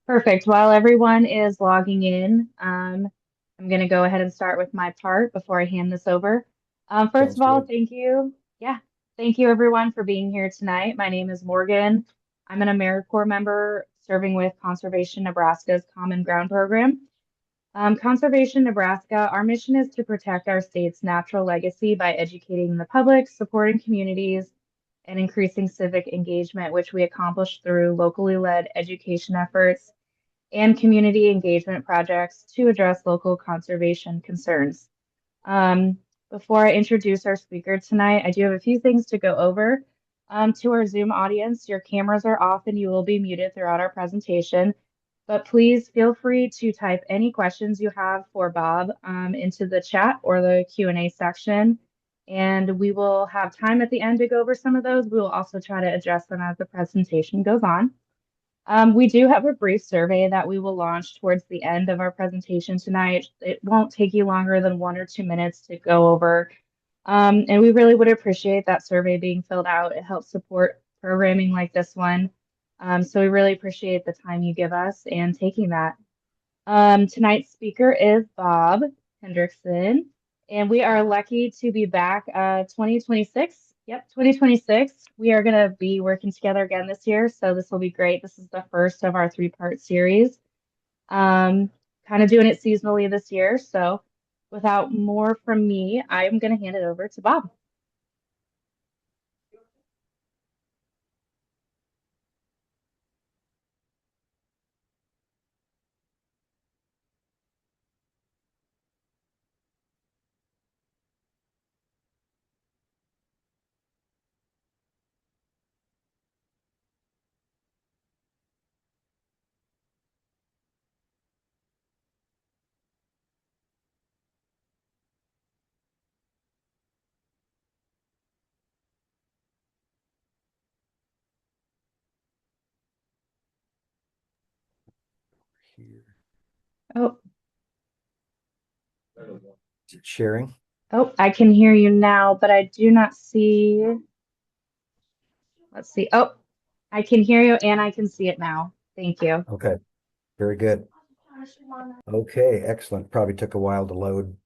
Perfect. While everyone is logging in, I'm going to go ahead and start with my part before I hand this over. First Sounds of all, good. thank you. Yeah, thank you everyone for being here tonight. My name is Morgan. I'm an AmeriCorps member serving with Conservation Nebraska's Common Ground program. Conservation Nebraska, our mission is to protect our state's natural legacy by educating the public, supporting communities, and increasing civic engagement, which we accomplish through locally led education efforts and community engagement projects to address local conservation concerns. Um, Before I introduce our speaker tonight, I do have a few things to go over. To our Zoom audience, your cameras are off and you will be muted throughout our presentation, but please feel free to type any questions you have for Bob into the chat or the Q&A section, and we will have time at the end to go over some of those. We will also try to address them as the presentation goes on. We do have a brief survey that we will launch towards the end of our presentation tonight. It won't take you longer than 1 or 2 minutes to go over. And we really would appreciate that survey being filled out. It helps support programming like this one. So we really appreciate the time you give us and taking that. Tonight's speaker is Bob Henrickson, and we are lucky to be back 2026. Yep, 2026. We are going to be working together again this year, so this will be great. This is the first of our three-part series. Um, Kind of doing it seasonally this year. So without more from me, I'm going to hand it over to Bob. Here. Oh, Is it sharing? oh, I can hear you now, but I do not see. Let's see. Oh, I can hear you and I can see it now. Thank you. Okay, very good. Okay, excellent. Probably took a while to load.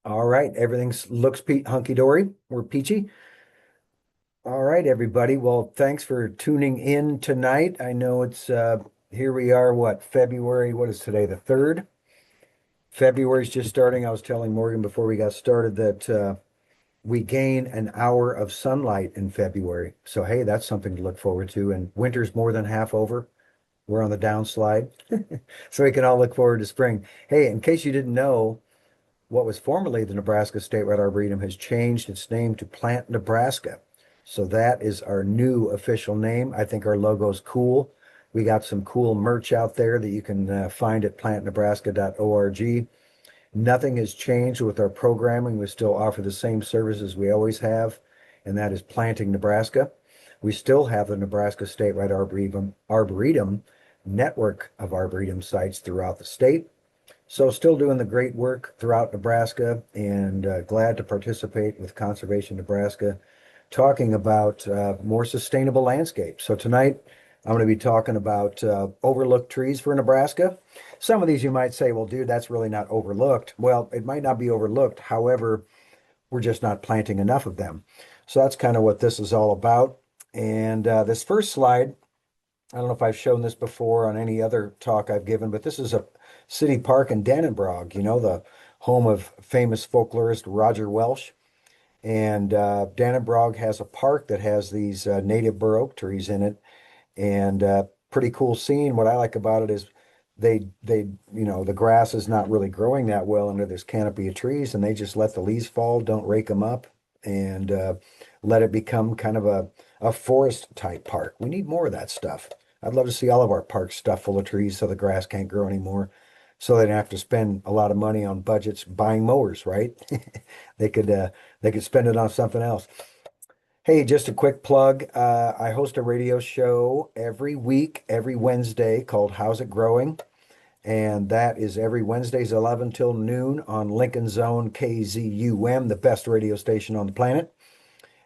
All right, everything's looks hunky dory. We're peachy. All right, everybody. Well, thanks for tuning in tonight. I know it's here we are, what, February, what is today, the 3rd? February's just starting. I was telling Morgan before we got started that we gain an hour of sunlight in February. So hey, that's something to look forward to. And winter's more than half over. We're on the downslide. So we can all look forward to spring. Hey, in case you didn't know, what was formerly the Nebraska State Red Arboretum has changed its name to Plant Nebraska. So that is our new official name. I think our logo's cool. We got some cool merch out there that you can find at plantnebraska.org. Nothing has changed with our programming. We still offer the same services we always have, and that is planting Nebraska. We still have the Nebraska State Red Arboretum network of arboretum sites throughout the state. So still doing the great work throughout Nebraska and glad to participate with Conservation Nebraska, talking about more sustainable landscapes. So tonight I'm going to be talking about overlooked trees for Nebraska. Some of these you might say, well, dude, that's really not overlooked. Well, it might not be overlooked. However, we're just not planting enough of them. So that's kind of what this is all about. And this first slide, I don't know if I've shown this before on any other talk I've given, but this is a city park in Dannebrog, the home of famous folklorist Roger Welsh. And Dannebrog has a park that has these native bur oak trees in it, and pretty cool scene. What I like about it is the grass is not really growing that well under this canopy of trees, and they just let the leaves fall, don't rake them up, and let it become kind of a forest type park. We need more of that stuff. I'd love to see all of our parks stuffed full of trees so the grass can't grow anymore. So they don't have to spend a lot of money on budgets buying mowers, right? They could uh, they could spend it on something else. Hey, just a quick plug. I host a radio show every week, every Wednesday called How's It Growing? And that is every Wednesdays 11 till noon on Lincoln Zone KZUM, the best radio station on the planet.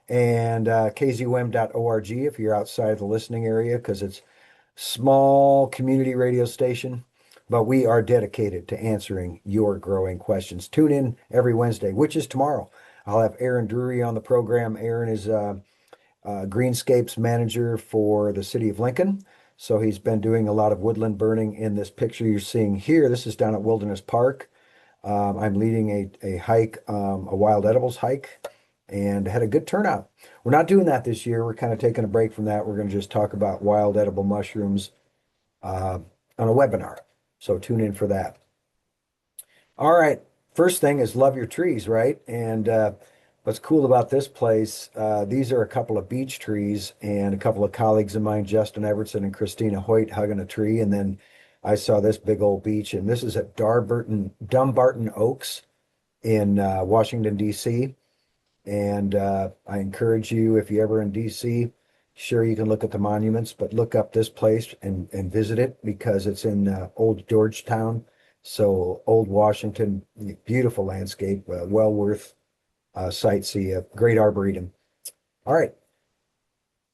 And kzum.org if you're outside the listening area, because it's small community radio station, but we are dedicated to answering your growing questions. Tune in every Wednesday, which is tomorrow. I'll have Aaron Drury on the program. Aaron is greenscapes manager for the city of Lincoln. So he's been doing a lot of woodland burning in this picture you're seeing here. This is down at Wilderness Park. I'm leading a hike, a wild edibles hike, and had a good turnout. We're not doing that this year. We're kind of taking a break from that. We're going to just talk about wild edible mushrooms on a webinar. So tune in for that. All right. First thing is love your trees, right? And what's cool about this place, these are a couple of beech trees and a couple of colleagues of mine, Justin Evertson and Christina Hoyt, hugging a tree. And then I saw this big old beech, and this is at Dumbarton Oaks in Washington, D.C. And I encourage you, if you're ever in DC, sure you can look at the monuments, but look up this place and visit it because it's in Old Georgetown. So Old Washington, beautiful landscape, well worth sight see, a great arboretum. All right.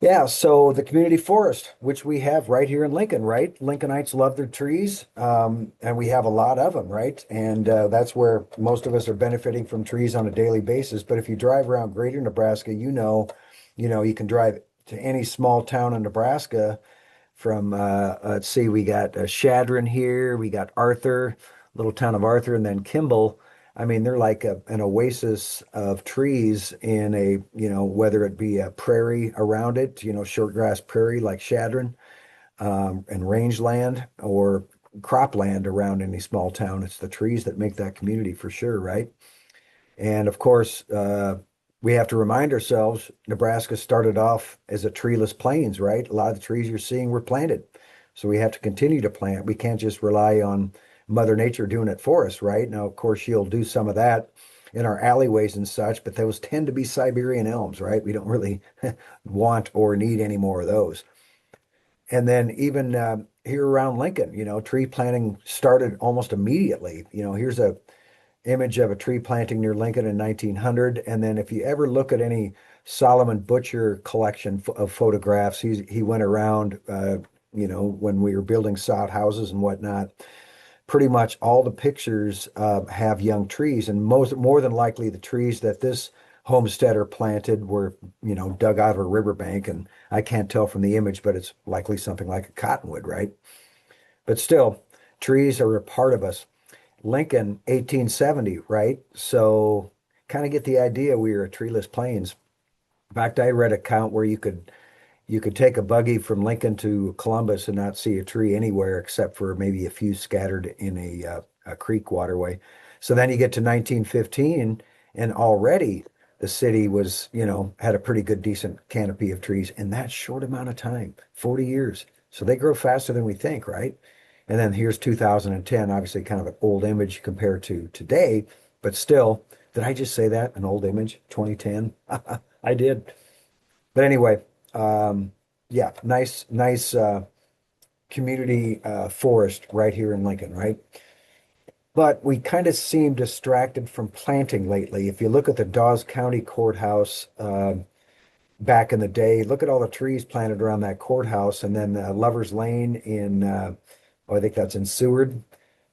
Yeah, so the community forest, which we have right here in Lincoln, right? Lincolnites love their trees, and we have a lot of them, right? And that's where most of us are benefiting from trees on a daily basis. But if you drive around greater Nebraska, you can drive to any small town in Nebraska from, let's see, we got Shadron here, we got Arthur, little town of Arthur, and then Kimball. I mean, they're like an oasis of trees in whether it be a prairie around it, short grass prairie like Shadron, and rangeland or cropland around any small town. It's the trees that make that community for sure, right? And of course, we have to remind ourselves Nebraska started off as a treeless plains, right? A lot of the trees you're seeing were planted. So we have to continue to plant. We can't just rely on Mother Nature doing it for us, right? Now, of course, she'll do some of that in our alleyways and such, but those tend to be Siberian elms, right? We don't really want or need any more of those. And then even here around Lincoln, tree planting started almost immediately. Here's a image of a tree planting near Lincoln in 1900. And then if you ever look at any Solomon Butcher collection of photographs, he went around, when we were building sod houses and whatnot. Pretty much all the pictures have young trees, and more than likely the trees that this homesteader planted were, dug out of a riverbank. And I can't tell from the image, but it's likely something like a cottonwood, right? But still, trees are a part of us. Lincoln, 1870, right? So kind of get the idea we were a treeless plains. In fact, I read a count where you could take a buggy from Lincoln to Columbus and not see a tree anywhere except for maybe a few scattered in a creek waterway. So then you get to 1915, and already the city was, had a pretty good, decent canopy of trees in that short amount of time, 40 years. So they grow faster than we think, right? And then here's 2010, obviously kind of an old image compared to today, but still, did I just say that? An old image, 2010? I did. But anyway, yeah, nice community forest right here in Lincoln, right? But we kind of seem distracted from planting lately. If you look at the Dawes County Courthouse back in the day, look at all the trees planted around that courthouse, and then Lover's Lane in, I think that's in Seward.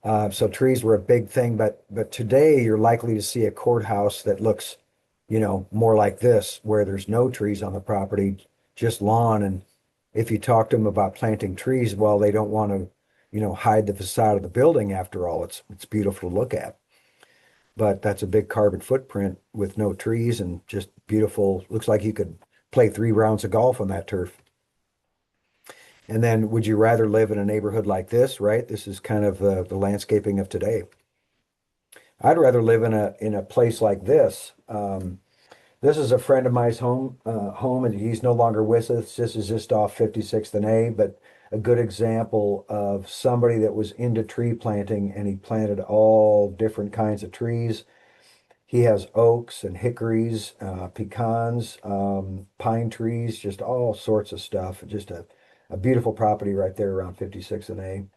So trees were a big thing, but today you're likely to see a courthouse that looks, more like this, where there's no trees on the property, just lawn. And if you talk to them about planting trees, well, they don't want to, hide the facade of the building. After all, it's beautiful to look at. But that's a big carbon footprint with no trees and just beautiful. Looks like you could play 3 rounds of golf on that turf. And then would you rather live in a neighborhood like this, right? This is kind of the landscaping of today. I'd rather live in a place like this. This is a friend of mine's home, and he's no longer with us. This is just off 56th and A, but a good example of somebody that was into tree planting, and he planted all different kinds of trees. He has oaks and hickories, pecans, pine trees, just all sorts of stuff. Just a beautiful property right there around 56th and A. And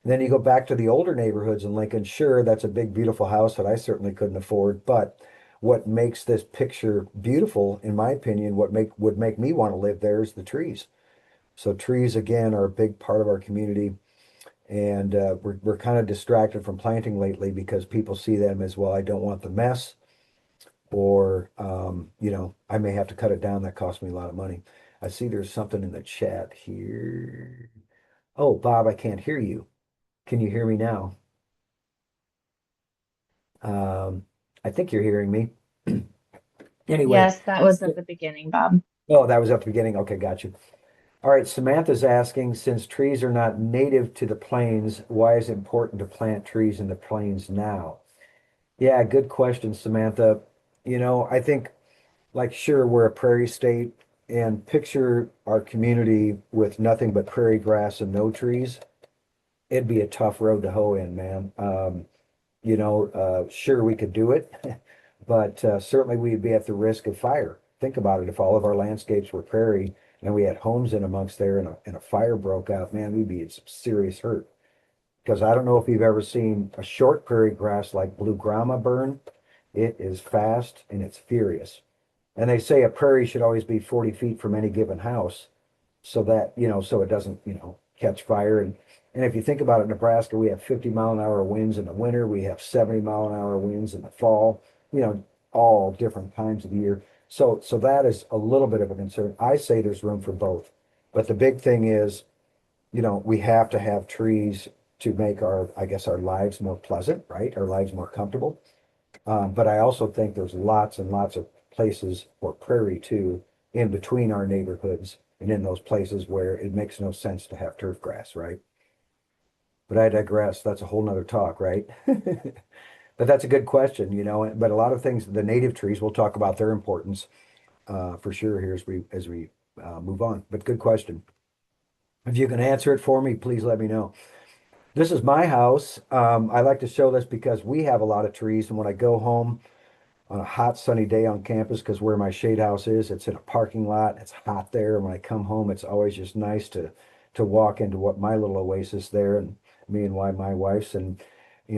then you go back to the older neighborhoods in Lincoln. Sure, that's a big, beautiful house that I certainly couldn't afford. But what makes this picture beautiful, in my opinion, would make me want to live there is the trees. So trees again are a big part of our community. And we're kind of distracted from planting lately because people see them as, well, I don't want the mess, or I may have to cut it down. That costs me a lot of money. I see there's something in the chat here. Oh, Bob, I can't hear you. Can you hear me now? Um, I think you're hearing me. Anyway, Yes, that was at the beginning, Bob. oh, that was at the beginning. Okay, got you. All right, Samantha's asking, since trees are not native to the plains, why is it important to plant trees in the plains now? Yeah, good question, Samantha. I think, like, sure, we're a prairie state, and picture our community with nothing but prairie grass and no trees. It'd be a tough road to hoe in, man. Sure, we could do it, but certainly we'd be at the risk of fire. Think about it. If all of our landscapes were prairie and we had homes in amongst there and a fire broke out, man, we'd be in some serious hurt. Because I don't know if you've ever seen a short prairie grass like blue grama burn. It is fast and it's furious. And they say a prairie should always be 40 feet from any given house so that, so it doesn't, catch fire. And if you think about it, Nebraska, we have 50-mile-an-hour winds in the winter. We have 70-mile-an-hour winds in the fall, you know, all different times of the year. So that is a little bit of a concern. I say there's room for both. But the big thing is, we have to have trees to make I guess, our lives more pleasant, right? Our lives more comfortable. But I also think there's lots and lots of places for prairie too, in between our neighborhoods and in those places where it makes no sense to have turf grass, right? But I digress. That's a whole nother talk, right? But that's a good question, but a lot of things, the native trees, we'll talk about their importance for sure here as we move on. But good question. If you can answer it for me, please let me know. This is my house. I like to show this because we have a lot of trees, and when I go home on a hot sunny day on campus, because where my shade house is, it's in a parking lot. It's hot there. And when I come home, it's always just nice to walk into what my little oasis there, and me and my wife's, and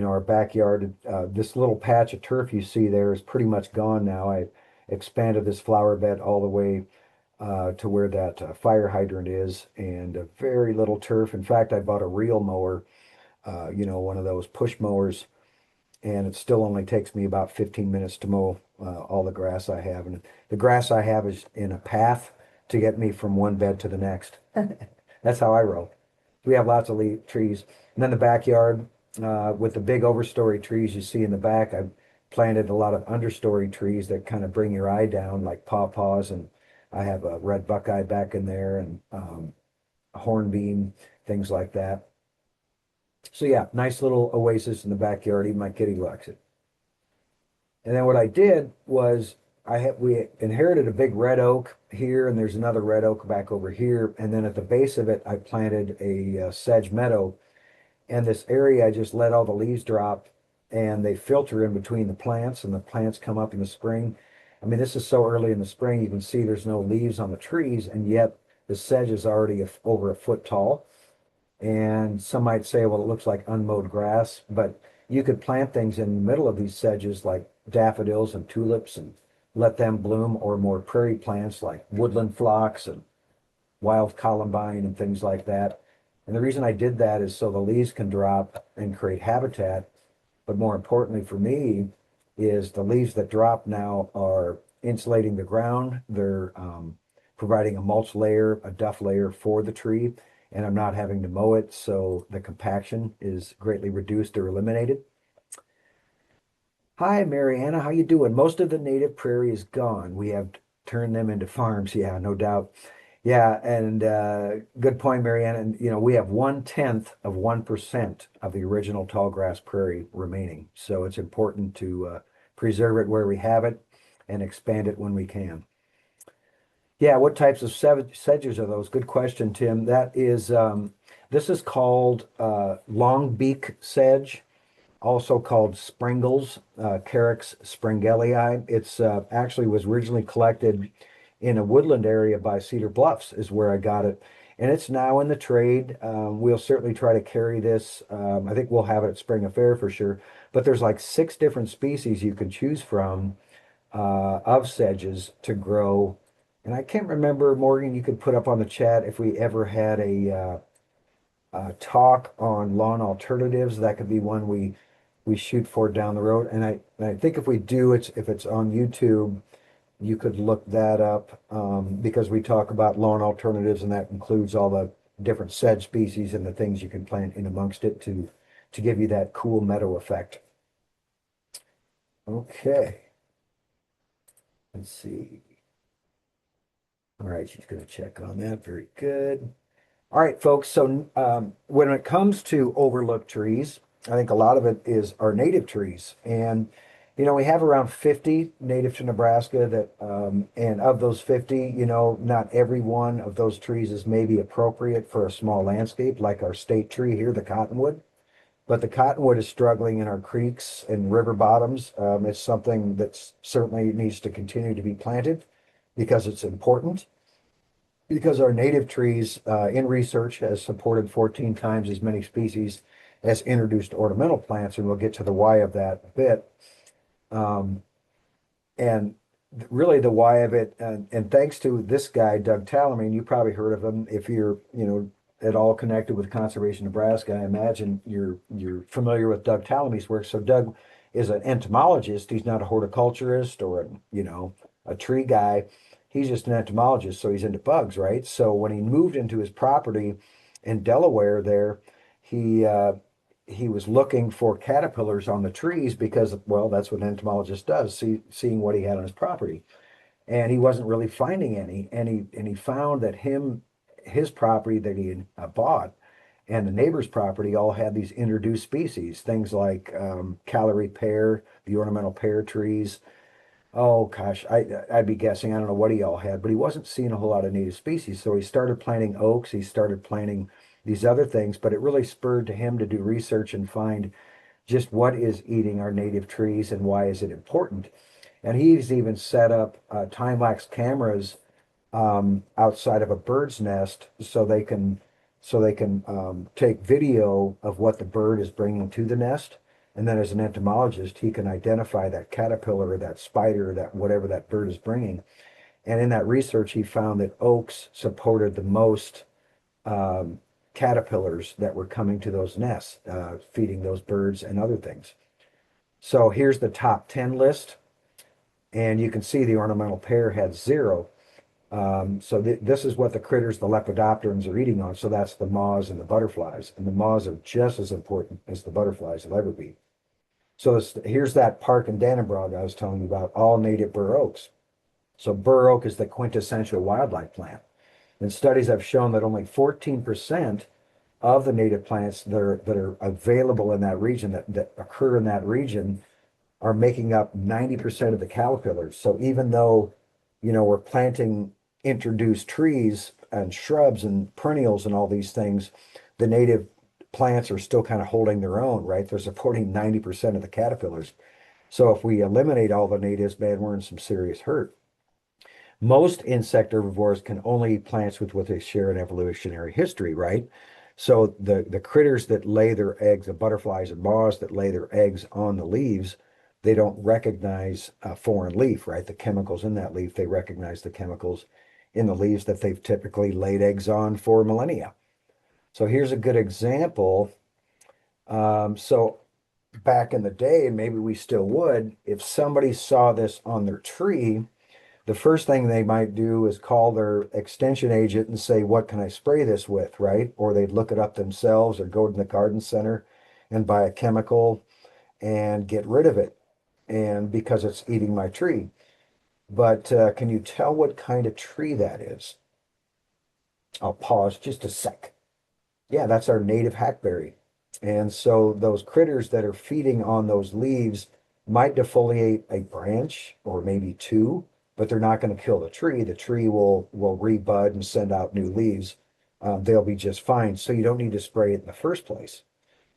our backyard. This little patch of turf you see there is pretty much gone now. I expanded this flower bed all the way to where that fire hydrant is, and a very little turf. In fact, I bought a reel mower, one of those push mowers, and it still only takes me about 15 minutes to mow all the grass I have. And the grass I have is in a path to get me from one bed to the next. That's how I roll. We have lots of trees. And then the backyard, with the big overstory trees you see in the back, I've planted a lot of understory trees that kind of bring your eye down, like pawpaws, and I have a red buckeye back in there, and a hornbeam, things like that. So yeah, nice little oasis in the backyard. Even my kitty likes it. And then what I did was we inherited a big red oak here, and there's another red oak back over here. And then at the base of it, I planted a sedge meadow. And this area, I just let all the leaves drop, and they filter in between the plants, and the plants come up in the spring. I mean, this is so early in the spring, you can see there's no leaves on the trees, and yet the sedge is already over a foot tall. And some might say, well, it looks like unmowed grass, but you could plant things in the middle of these sedges like daffodils and tulips and let them bloom, or more prairie plants like woodland phlox and wild columbine and things like that. And the reason I did that is so the leaves can drop and create habitat. But more importantly for me is the leaves that drop now are insulating the ground. They're providing a mulch layer, a duff layer for the tree, and I'm not having to mow it, so the compaction is greatly reduced or eliminated. Hi, Mariana, how you doing? Most of the native prairie is gone. We have turned them into farms. Yeah, no doubt. Yeah, and good point, Mariana. And we have 1/10 of 1% of the original tall grass prairie remaining. So it's important to preserve it where we have it and expand it when we can. Yeah, what types of sedges are those? Good question, Tim. This is called long beak sedge, also called springles, Carex springelii. It's actually was originally collected in a woodland area by Cedar Bluffs is where I got it. And it's now in the trade. We'll certainly try to carry this. I think we'll have it at Spring Affair for sure. But there's like 6 different species you can choose from of sedges to grow And I can't remember, Morgan, you could put up on the chat if we ever had a talk on lawn alternatives. That could be one we shoot for down the road. And I think if we do, if it's on YouTube, you could look that up because we talk about lawn alternatives, and that includes all the different sedge species and the things you can plant in amongst it to give you that cool meadow effect. Okay, let's see. All right, she's going to check on that. Very good. All right, folks. So when it comes to overlooked trees, I think a lot of it is our native trees. And, we have around 50 native to Nebraska and of those 50, not every one of those trees is maybe appropriate for a small landscape like our state tree here, the cottonwood. But the cottonwood is struggling in our creeks and river bottoms. It's something that certainly needs to continue to be planted because it's important because our native trees in research has supported 14 times as many species as introduced ornamental plants, and we'll get to the why of that a bit. Um, and really the why of it, and thanks to this guy, Doug Tallerman, you probably heard of him if you're, at all connected with Conservation Nebraska. I imagine you're familiar with Doug Tallerman's work. So Doug is an entomologist. He's not a horticulturist or a tree guy. He's just an entomologist, so he's into bugs, right? So when he moved into his property in Delaware there, he he was looking for caterpillars on the trees because, well, that's what an entomologist does, seeing what he had on his property. And he wasn't really finding any. And he found that his property that he had bought and the neighbor's property all had these introduced species, things like Callery pear, the ornamental pear trees. Oh gosh, I'd be guessing. I don't know what he all had, but he wasn't seeing a whole lot of native species. So he started planting oaks. He started planting these other things, but it really spurred to him to do research and find just what is eating our native trees and why is it important. And he's even set up time-lapse cameras outside of a bird's nest so they can take video of what the bird is bringing to the nest. And then as an entomologist, he can identify that caterpillar or that spider, that whatever that bird is bringing. And in that research, he found that oaks supported the most um, caterpillars that were coming to those nests, feeding those birds and other things. So here's the top 10 list. And you can see the ornamental pear had zero. So this is what the critters, the lepidopterans, are eating on. So that's the moths and the butterflies. And the moths are just as important as the butterflies will ever be. So here's that park in Dannebrog I was telling you about, all native bur oaks. So bur oak is the quintessential wildlife plant. And studies have shown that only 14% of the native plants that are available in that region, that occur in that region, are making up 90% of the caterpillars. So even though, we're planting introduced trees and shrubs and perennials and all these things, the native plants are still kind of holding their own, right? They're supporting 90% of the caterpillars. So if we eliminate all the natives, man, we're in some serious hurt. Most insect herbivores can only eat plants with what they share in evolutionary history, right? So the critters that lay their eggs, the butterflies and moths that lay their eggs on the leaves, they don't recognize a foreign leaf, right? The chemicals in that leaf, they recognize the chemicals in the leaves that they've typically laid eggs on for millennia. So here's a good example. So back in the day, and maybe we still would, if somebody saw this on their tree, the first thing they might do is call their extension agent and say, what can I spray this with, right? Or they'd look it up themselves or go to the garden center and buy a chemical and get rid of it. And because it's eating my tree. But can you tell what kind of tree that is? I'll pause just a sec. Yeah, that's our native hackberry. And so those critters that are feeding on those leaves might defoliate a branch or maybe two, but they're not going to kill the tree. The tree will rebud and send out new leaves. They'll be just fine. So you don't need to spray it in the first place.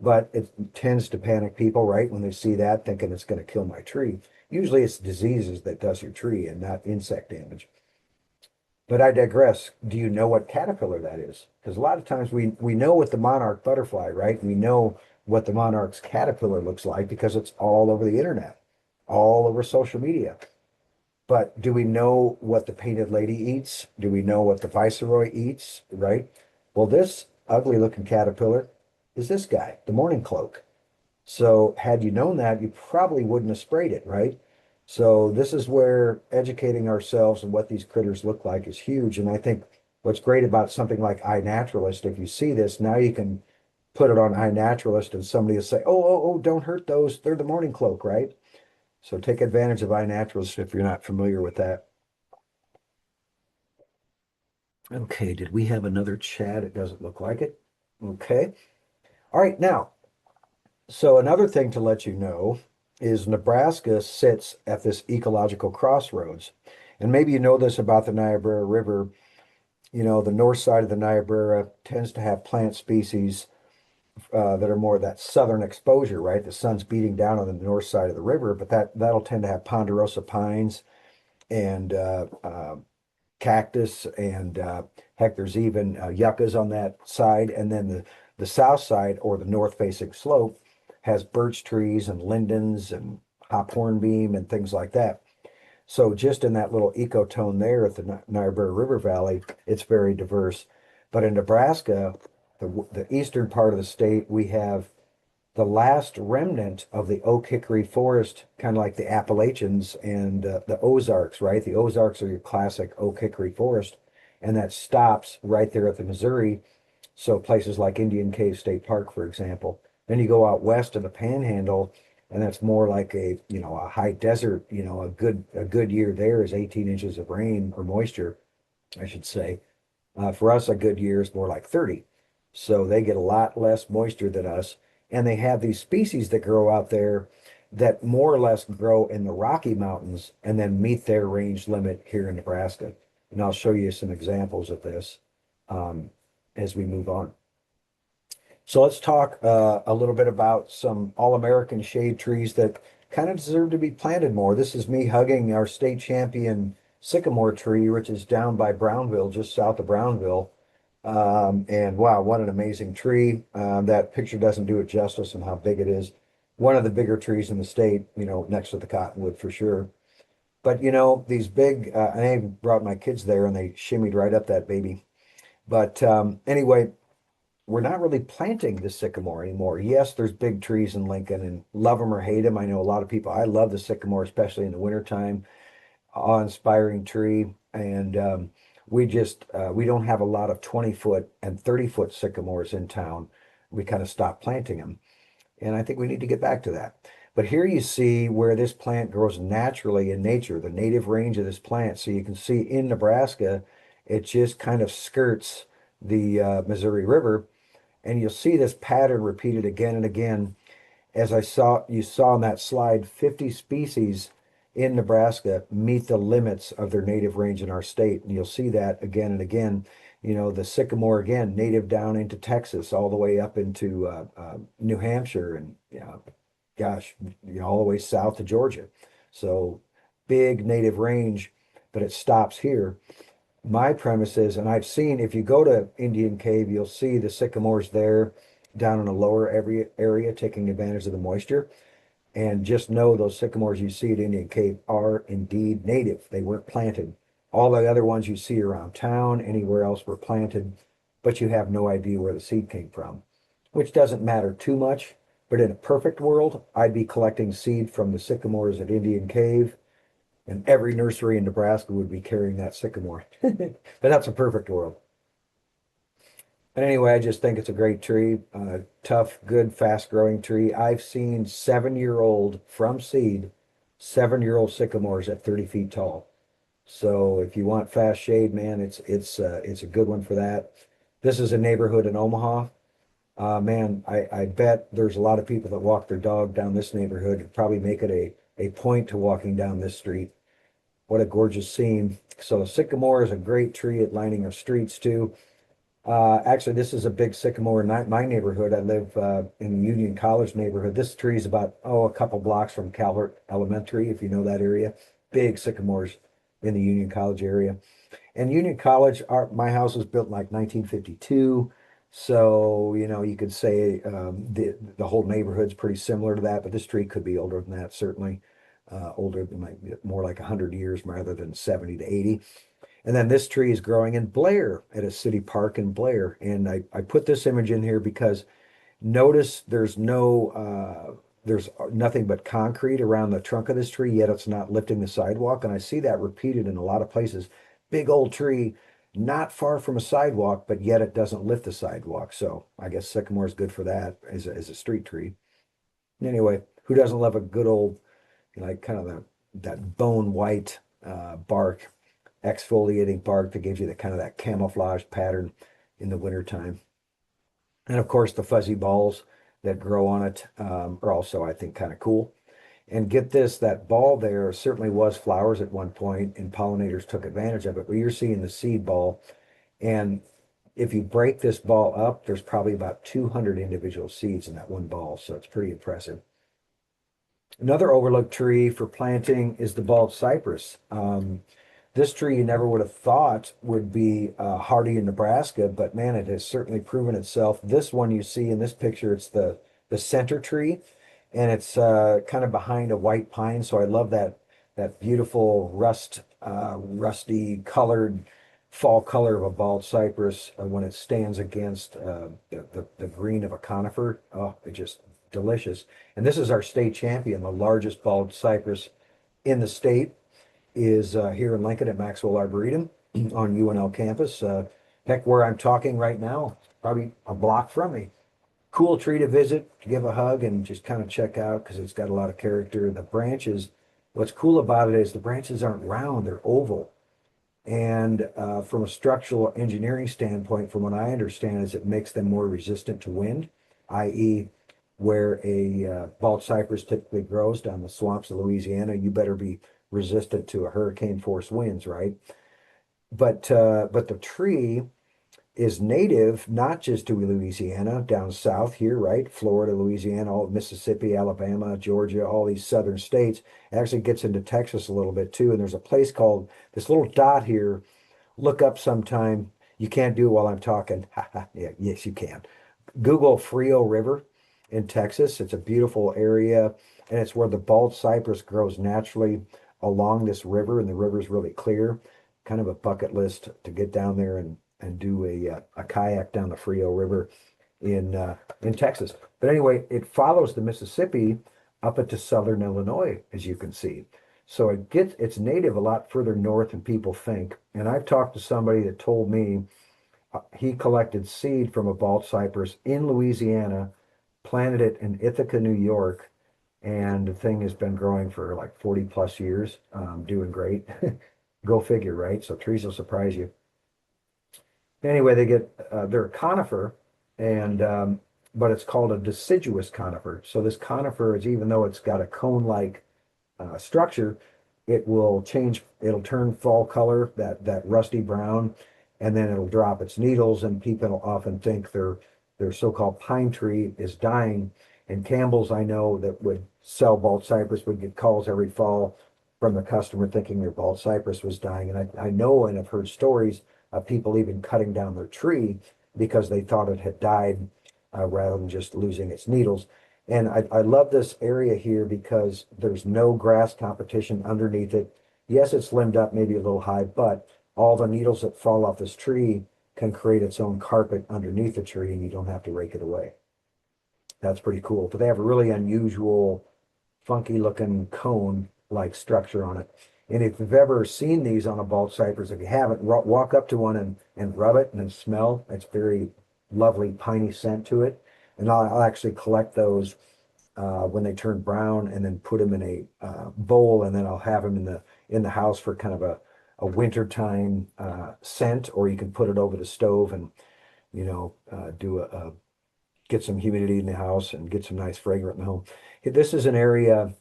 But it tends to panic people, right, when they see that, thinking it's going to kill my tree. Usually it's diseases that does your tree and not insect damage. But I digress. Do you know what caterpillar that is? Because a lot of times we know what the monarch butterfly, right? We know what the monarch's caterpillar looks like because it's all over the internet, all over social media. But do we know what the painted lady eats? Do we know what the viceroy eats, right? Well, this ugly looking caterpillar is this guy, the mourning cloak. So had you known that, you probably wouldn't have sprayed it, right? So this is where educating ourselves and what these critters look like is huge. And I think what's great about something like iNaturalist, if you see this, now you can put it on iNaturalist and somebody will say, oh, don't hurt those. They're the mourning cloak, right? So take advantage of iNaturalist if you're not familiar with that. Okay, did we have another chat? It doesn't look like it. Okay. All right, now, so another thing to let you know is Nebraska sits at this ecological crossroads. And maybe you know this about the Niobrara River. You know, the north side of the Niobrara tends to have plant species that are more that southern exposure, right? The sun's beating down on the north side of the river, but that'll tend to have ponderosa pines and cactus and heck, there's even yuccas on that side. And then the south side or the north facing slope has birch trees and lindens and hop hornbeam and things like that. So just in that little ecotone there at the Niobrara River Valley, it's very diverse. But in Nebraska, the eastern part of the state, we have the last remnant of the oak hickory forest, kind of like the Appalachians and the Ozarks, right? The Ozarks are your classic oak hickory forest, and that stops right there at the Missouri. So places like Indian Cave State Park, for example. Then you go out west of the Panhandle, and that's more like a high desert. A good year there is 18 inches of rain or moisture, I should say. For us, a good year is more like 30. So they get a lot less moisture than us. And they have these species that grow out there that more or less grow in the Rocky Mountains and then meet their range limit here in Nebraska. And I'll show you some examples of this um, as we move on. So let's talk a little bit about some all-American shade trees that kind of deserve to be planted more. This is me hugging our state champion sycamore tree, which is down by Brownville, just south of Brownville. And wow, what an amazing tree. That picture doesn't do it justice and how big it is. One of the bigger trees in the state, next to the cottonwood for sure. But these big, I brought my kids there and they shimmied right up that baby. But anyway, we're not really planting the sycamore anymore. Yes, there's big trees in Lincoln and love them or hate them. I know a lot of people, I love the sycamore, especially in the wintertime, awe-inspiring tree. And we don't have a lot of 20-foot and 30-foot sycamores in town. We kind of stopped planting them. And I think we need to get back to that. But here you see where this plant grows naturally in nature, the native range of this plant. So you can see in Nebraska, it just kind of skirts the Missouri River. And you'll see this pattern repeated again and again. As you saw in that slide, 50 species in Nebraska meet the limits of their native range in our state. And you'll see that again and again. The sycamore, again, native down into Texas, all the way up into New Hampshire and, gosh, all the way south to Georgia. So big native range, but it stops here. My premise is, and I've seen, if you go to Indian Cave, you'll see the sycamores there down in a lower area taking advantage of the moisture. And just know those sycamores you see at Indian Cave are indeed native. They weren't planted. All the other ones you see around town, anywhere else were planted, but you have no idea where the seed came from, which doesn't matter too much. But in a perfect world, I'd be collecting seed from the sycamores at Indian Cave, and every nursery in Nebraska would be carrying that sycamore. But that's a perfect world. And anyway, I just think it's a great tree, tough, good, fast-growing tree. I've seen 7-year-old from seed, 7-year-old sycamores at 30 feet tall. So if you want fast shade, man, it's a good one for that. This is a neighborhood in Omaha. Man, I bet there's a lot of people that walk their dog down this neighborhood and probably make it a point to walking down this street. What a gorgeous scene. So sycamore is a great tree at lining our streets too. Actually, this is a big sycamore in my neighborhood. I live in the Union College neighborhood. This tree is about, a couple blocks from Calvert Elementary, if you know that area. Big sycamores in the Union College area. And Union College, my house was built in like 1952. So, you could say the whole neighborhood's pretty similar to that, but this tree could be older than that, certainly. older than more like 100 years rather than 70 to 80. And then this tree is growing in Blair at a city park in Blair. And I put this image in here because notice there's nothing but concrete around the trunk of this tree, yet it's not lifting the sidewalk. And I see that repeated in a lot of places. Big old tree, not far from a sidewalk, but yet it doesn't lift the sidewalk. So I guess sycamore is good for that as a street tree. Anyway, who doesn't love a good old, like kind of that bone white bark, exfoliating bark that gives you the kind of that camouflage pattern in the wintertime. And of course, the fuzzy balls that grow on it are also, I think, kind of cool. And get this, that ball there certainly was flowers at one point, and pollinators took advantage of it. But you're seeing the seed ball. And if you break this ball up, there's probably about 200 individual seeds in that one ball. So it's pretty impressive. Another overlooked tree for planting is the bald cypress. This tree you never would have thought would be hardy in Nebraska, but man, it has certainly proven itself. This one you see in this picture, it's the center tree, and it's kind of behind a white pine. So I love that beautiful rusty colored fall color of a bald cypress when it stands against the green of a conifer. Oh, it's just delicious. And this is our state champion, the largest bald cypress in the state is here in Lincoln at Maxwell Arboretum on UNL campus. Heck, where I'm talking right now, probably a block from me. Cool tree to visit, to give a hug, and just kind of check out because it's got a lot of character. The branches, what's cool about it is the branches aren't round, they're oval. And from a structural engineering standpoint, from what I understand, is it makes them more resistant to wind, i.e., where a bald cypress typically grows down the swamps of Louisiana, you better be resistant to a hurricane force winds, right? But the tree is native not just to Louisiana, down south here, right? Florida, Louisiana, all Mississippi, Alabama, Georgia, all these southern states. It actually gets into Texas a little bit too. And there's a place called this little dot here. Look up sometime. You can't do it while I'm talking. Yeah, yes, you can. Google Frio River in Texas. It's a beautiful area, and it's where the bald cypress grows naturally along this river, and the river's really clear. Kind of a bucket list to get down there and do a kayak down the Frio River in Texas. But anyway, it follows the Mississippi up into southern Illinois, as you can see. So it's native a lot further north than people think. And I've talked to somebody that told me he collected seed from a bald cypress in Louisiana, planted it in Ithaca, New York, and the thing has been growing for like 40 plus years, doing great. Go figure, right? So trees will surprise you. Anyway, they're a conifer, and but it's called a deciduous conifer. So this conifer is, even though it's got a cone-like structure, it'll turn fall color, that rusty brown, and then it'll drop its needles, and people often think their so-called pine tree is dying. And Campbell's, I know, that would sell bald cypress would get calls every fall from the customer thinking their bald cypress was dying. And I know and have heard stories of people even cutting down their tree because they thought it had died rather than just losing its needles. And I love this area here because there's no grass competition underneath it. Yes, it's limbed up, maybe a little high, but all the needles that fall off this tree can create its own carpet underneath the tree, and you don't have to rake it away. That's pretty cool. But they have a really unusual, funky looking cone-like structure on it. And if you've ever seen these on a bald cypress, if you haven't, walk up to one and rub it and then smell. It's very lovely, piney scent to it. And I'll actually collect those when they turn brown, and then put them in a bowl, and then I'll have them in the house for kind of a wintertime scent, or you can put it over the stove and do get some humidity in the house and get some nice fragrance in the home. This is an area.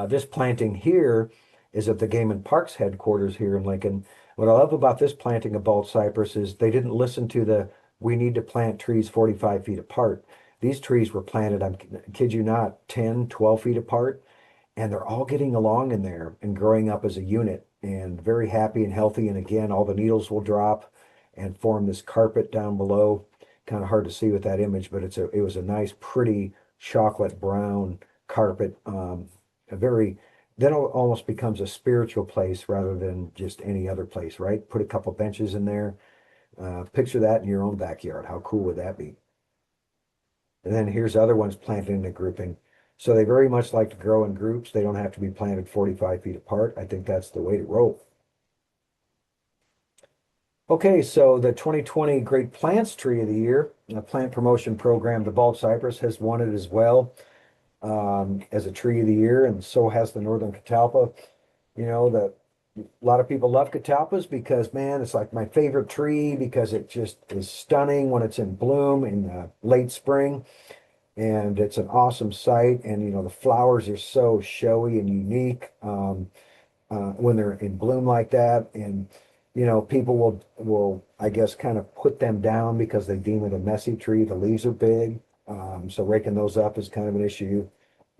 This planting here is at the Game and Parks headquarters here in Lincoln. What I love about this planting of bald cypress is they didn't listen to we need to plant trees 45 feet apart. These trees were planted, I kid you not, 10, 12 feet apart, and they're all getting along in there and growing up as a unit and very happy and healthy. And again, all the needles will drop and form this carpet down below. Kind of hard to see with that image, but it was a nice, pretty chocolate brown carpet. A very then it almost becomes a spiritual place rather than just any other place, right? Put a couple benches in there. Picture that in your own backyard. How cool would that be? And then here's other ones planted in a grouping. So they very much like to grow in groups. They don't have to be planted 45 feet apart. I think that's the way to roll. Okay, so the 2020 Great Plants Tree of the Year, a plant promotion program, the bald cypress has won it as well, as a tree of the year, and so has the northern catalpa. You know, a lot of people love catalpas because, man, it's like my favorite tree because it just is stunning when it's in bloom in late spring, and it's an awesome sight. And you know, the flowers are so showy and unique. When they're in bloom like that. And you know, people will I guess kind of put them down because they deem it a messy tree. The leaves are big, so raking those up is kind of an issue.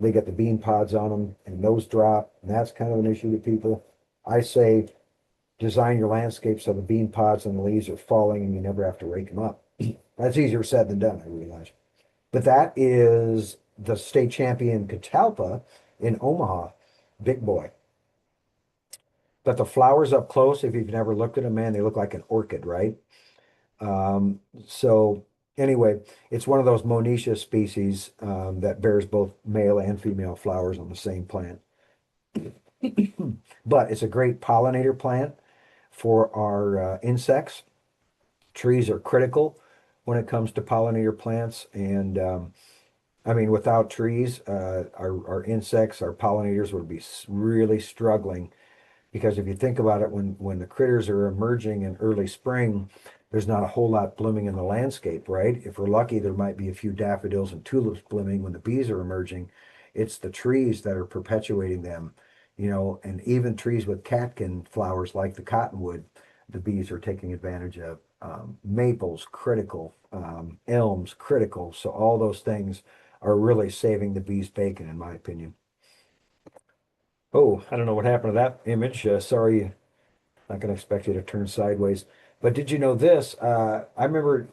They get the bean pods on them, and those drop, and that's kind of an issue to people. I say design your landscape so the bean pods and the leaves are falling, and you never have to rake them up. That's easier said than done, I realize. But that is the state champion catalpa in Omaha, big boy. But the flowers up close, if you've never looked at them, man, they look like an orchid, right? So anyway, it's one of those monoecious species that bears both male and female flowers on the same plant. But it's a great pollinator plant for our insects. Trees are critical when it comes to pollinator plants. And I mean, without trees, our insects, our pollinators would be really struggling. Because if you think about it, when the critters are emerging in early spring, there's not a whole lot blooming in the landscape, right? If we're lucky, there might be a few daffodils and tulips blooming when the bees are emerging. It's the trees that are perpetuating them, you know, and even trees with catkin flowers like the cottonwood, the bees are taking advantage of. Maples, critical. Elms, critical. So all those things are really saving the bees' bacon, in my opinion. Oh, I don't know what happened to that image. Sorry, not going to expect you to turn sideways. But did you know this? I remember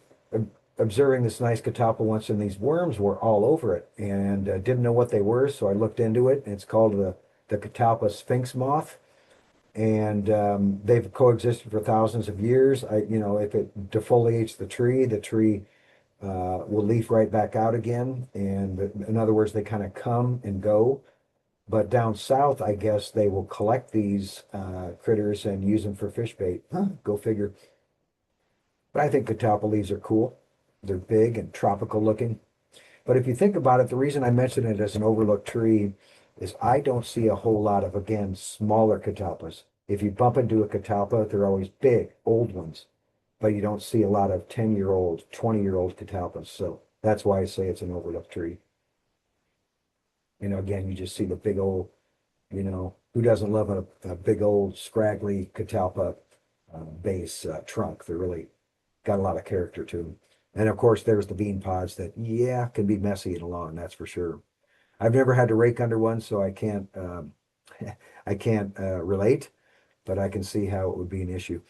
observing this nice catalpa once, and these worms were all over it, and didn't know what they were, so I looked into it. And it's called the catalpa sphinx moth, and they've coexisted for thousands of years. You know, if it defoliates the tree will leaf right back out again. And in other words, they kind of come and go. But down south, I guess they will collect these critters and use them for fish bait. Huh, go figure. But I think catalpa leaves are cool. They're big and tropical looking. But if you think about it, the reason I mention it as an overlooked tree is I don't see a whole lot of, again, smaller catalpas. If you bump into a catalpa, they're always big, old ones. But you don't see a lot of 10-year-old, 20-year-old catalpas. So that's why I say it's an overlooked tree. You know, again, you just see the big old, you know, who doesn't love a big old scraggly catalpa base trunk? They're really got a lot of character to them. And of course, there's the bean pods that, yeah, can be messy and long, that's for sure. I've never had to rake under one, so I can't I can't relate, but I can see how it would be an issue.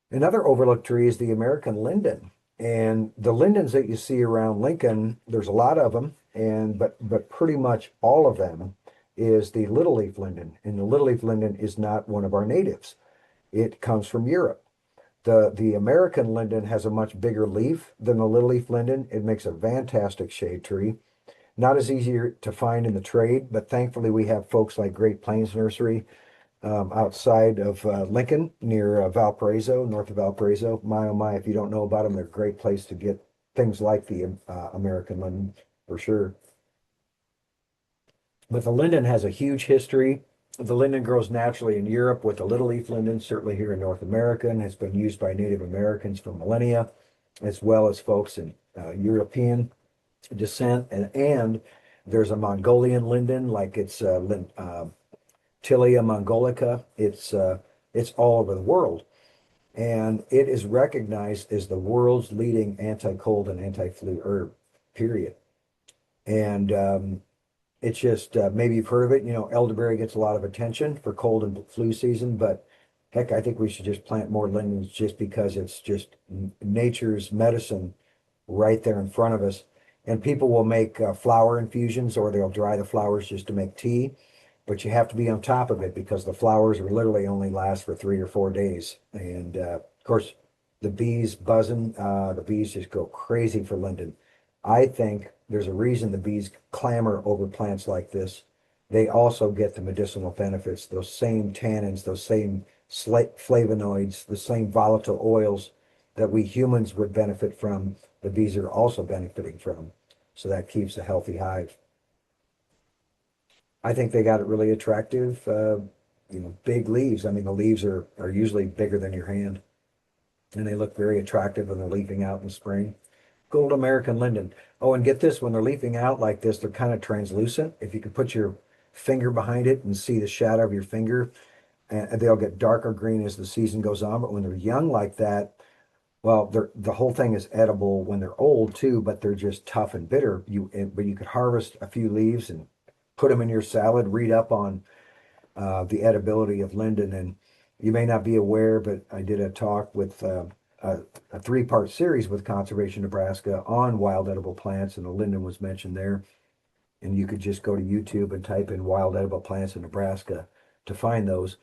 Another overlooked tree is the American linden. And the lindens that you see around Lincoln, there's a lot of them, and but pretty much all of them is the little leaf linden. And the little leaf linden is not one of our natives. It comes from Europe. The American linden has a much bigger leaf than the little leaf linden. It makes a fantastic shade tree. Not as easy to find in the trade, but thankfully we have folks like Great Plains Nursery outside of Lincoln, near Valparaiso, north of Valparaiso. My, oh my, if you don't know about them, they're a great place to get things like the American linden, for sure. But the linden has a huge history. The linden grows naturally in Europe with the little leaf linden, certainly here in North America, and has been used by Native Americans for millennia, as well as folks in European descent. And there's a Mongolian linden, like it's Tilia mongolica. It's all over the world, and it is recognized as the world's leading anti-cold and anti-flu herb. Period. And it's just maybe you've heard of it. You know, elderberry gets a lot of attention for cold and flu season, but heck, I think we should just plant more lindens just because it's just nature's medicine right there in front of us. And people will make flower infusions, or they'll dry the flowers just to make tea. but you have to be on top of it because the flowers are literally only last for 3 or 4 days. And of course, the bees buzzing, the bees just go crazy for linden. I think there's a reason the bees clamor over plants like this. They also get the medicinal benefits, those same tannins, those same flavonoids, the same volatile oils that we humans would benefit from, the bees are also benefiting from. So that keeps a healthy hive. I think they got it really attractive, big leaves. I mean, the leaves are usually bigger than your hand, and they look very attractive when they're leafing out in the spring. Gold American linden. Oh, and get this, when they're leafing out like this, they're kind of translucent. If you could put your finger behind it and see the shadow of your finger, and they'll get darker green as the season goes on. But when they're young like that, well, the whole thing is edible when they're old too, but they're just tough and bitter. But you could harvest a few leaves and put them in your salad. Read up on the edibility of linden, and you may not be aware, but I did a talk with a three-part series with Conservation Nebraska on wild edible plants, and the linden was mentioned there. And you could just go to YouTube and type in wild edible plants in Nebraska to find those.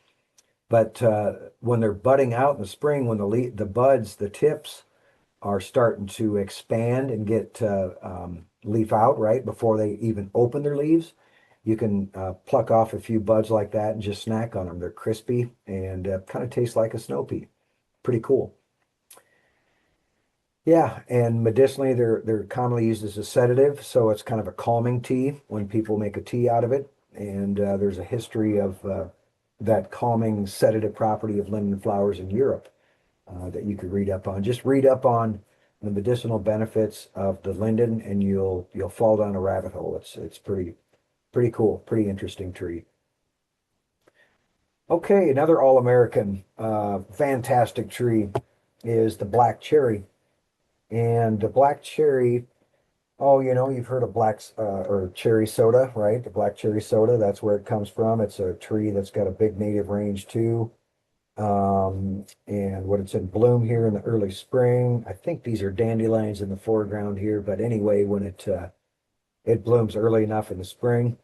But when they're budding out in the spring, when the buds, the tips are starting to expand and get leaf out right before they even open their leaves, you can pluck off a few buds like that and just snack on them. They're crispy and kind of taste like a snow pea. Pretty cool. Yeah, and medicinally, they're commonly used as a sedative, so it's kind of a calming tea when people make a tea out of it. And there's a history of that calming sedative property of linden flowers in Europe that you could read up on. Just read up on the medicinal benefits of the linden, and you'll fall down a rabbit hole. It's pretty cool, pretty interesting tree. Okay, another all-American fantastic tree is the black cherry. And the black cherry, oh, you've heard of or cherry soda, right? The black cherry soda, that's where it comes from. It's a tree that's got a big native range too. And when it's in bloom here in the early spring, I think these are dandelions in the foreground here, but anyway, when it blooms early enough in the spring,